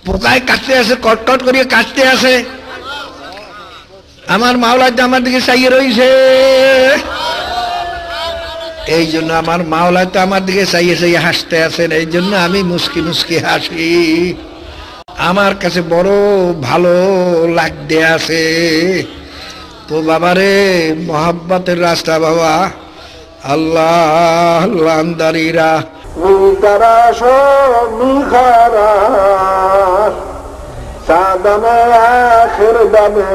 পোকায় কাটতে আসে, কটকট করিয়ে কাটতে আসে, আমার মাওলা আমার দিকে চাইয়ে রয়েছে। এই জন্য আমার মাওলা তো আমার দিকে চাইয়ে চাইয়ে হাসতে আছেন, এই জন্য আমি মুস্কি মুস্কি হাসি, আমার কাছে বড় ভালো লাগতে আছে। তো বাবারে মোহাব্বতের রাস্তা বাবা, আল্লাহ লান্দারিরা মিতারাস মিখারাস সাদামে আখির দামে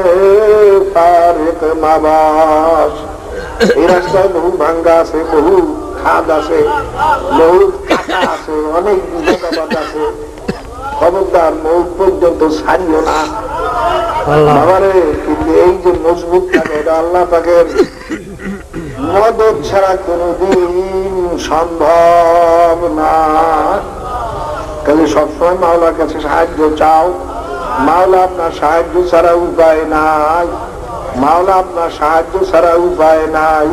তারিক মাবাস। এই রাস্তায় বহু ভাঙ্গা আছে, বহু খাদ আছে, বহু কাটা আছে, অনেক বিপদ আছে, খবরদার মৌত পর্যন্ত ছাড়িও না বাবারে। কিন্তু এই যে মজবুত থাকে এটা আল্লাহ পাকের মদদ ছাড়া কোনদিন সম্ভব না। কাজে সবসময় মাওলার কাছে সাহায্য চাও, মাওলা আপনার সাহায্য ছাড়া উপায় নাই, মাওলা আপনার সাহায্য ছাড়া উপায় নাই।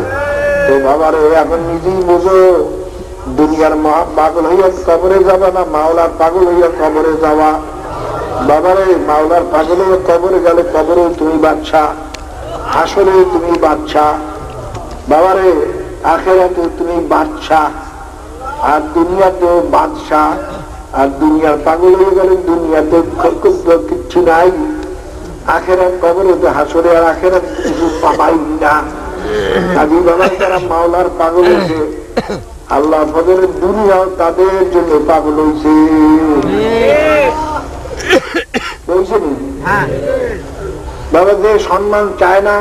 তো বাবারে এখন নিজেই বোঝো, দুনিয়ার পাগল হইয়া কবরে যাবা না মাওলার পাগল হইয়া কবরে যাওয়া। বাবারে মাওলার পাগল হইয়া কবরে গেলে কবরে তুমি বাদশা, হাসরে তুমি বাদশা, বাবারে আখেরাতে তুমি বাদশা, আর দুনিয়াতেও বাদশা। আর দুনিয়ার পাগল হয়ে গেলে দুনিয়াতে কিচ্ছু নাই, আখেরাত কবরে তো হাসরে আর আখেরাত কিছু পাবাই না। কাজী বাবা যারা মাওলার পাগল হয়েছে, আল্লাহ ফজলের দুনিয়াও তাদের জন্য পাগল হয়েছে। বাবা যে সম্মান চায় না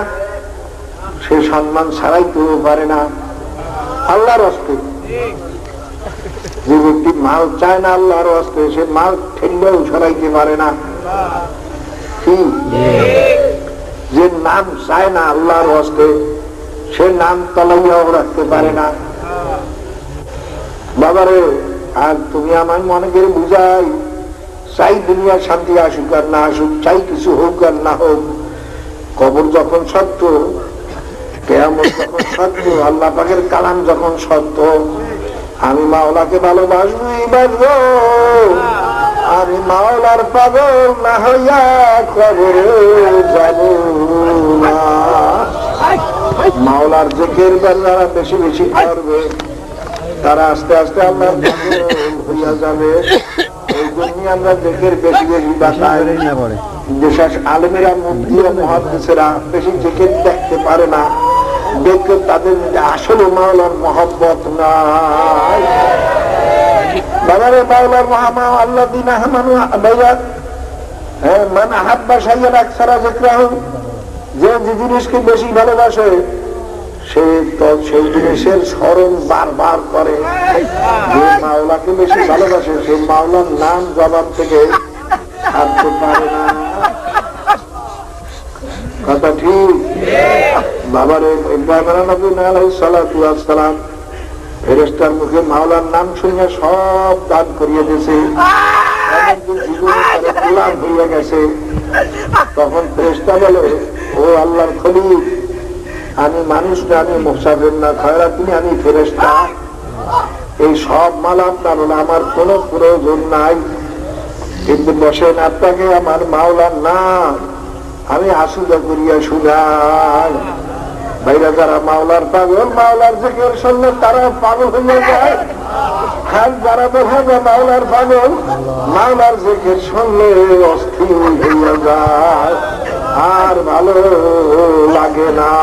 সে সম্মান ছাড়াইতে পারে না আল্লাহর হস্তে। যে ব্যক্তি মাল চায় না আল্লাহর হস্তে, সে মাল ঠেললেও সরাইতে পারে না। যে নাম চায় না আল্লাহর হস্তে, সে নাম তলাইয়াও রাখতে পারে না বাবারে। আর তুমি আমার মনে করে বুঝাই, চাই দুনিয়ার শান্তি আসুক আর না আসুক, চাই কিছু হোক আর না হোক, কবর যখন সত্য, কিয়ামত যখন সত্য, আল্লাহ পাকের কালাম যখন সত্য, আমি মাওলাকে ভালোবাসবই বাসবো। আমি মাওলার পাগল না হইয়া কবরে যাব না। মাওলার জিকির যারা বেশি বেশি করবে তারা আস্তে আস্তে আল্লাহর পাগল হইয়া যাবে। এই জন্য আমরা জিকির বেশি বেশি বাতাই। যেসব আলেমেরা মুফতি ও মুহাদ্দিসেরা বেশি জিকির দেখতে পারে না, দেখলে তাদের মধ্যে আসলে মাওলার মহব্বত নাই। বাবারে মাওলার মহামা আল্লাযীনা আমানু বাইয়া মান আহাব্বা শাইআন আকসারা যিকরাহু, যে জিনিসকে বেশি ভালোবাসে সেই জিনিসের স্মরণ বারবার করে। যে মাওলাকে বেশি ভালোবাসে সেই মাওলার নাম জবান থেকে ছাড়তে পারে না। কথা ঠিক? বাবারে ইব্রাহিম নবী আলাইহিস সালাতু ওয়াস সালাম ফেরেশতার মুখে মাওলার নাম শুনে সব দান করিয়ে দিয়েছে। জীবনে গোলাম হয়ে গেছে। তখন ফেরেশতা বলে, ও আল্লাহর খলিল, আমি মানুষ না, আমি মুসাফির না, খয়রাতুনি, আমি ফেরেশতা। এই সব মাল আপনার হলো, আমার কোনো প্রয়োজন নাই। কিন্তু বসেন, আপনাকে আমার মাওলার নাম আমি আসুদা করিয়া শুনাই। ভাইরা যারা মাওলার পাগল, মাওলার জিকির শুনলে তারা পাগল হয়ে যায়। আর যারা বলবে মাওলার পাগল, মাওলার জিকির শুনলে অস্থির হয়ে যায়, আর ভালো লাগে না।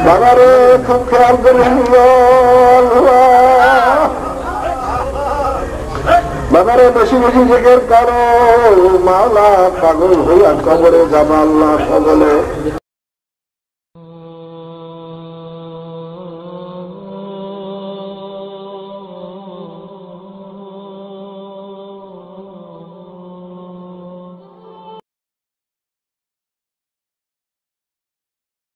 বাবারে খুব খেয়াল করে বাবারে বেশি বেশি জিকির করো, মাওলা পাগল হইয়া কবরে যাবা আল্লাহ পাগলে।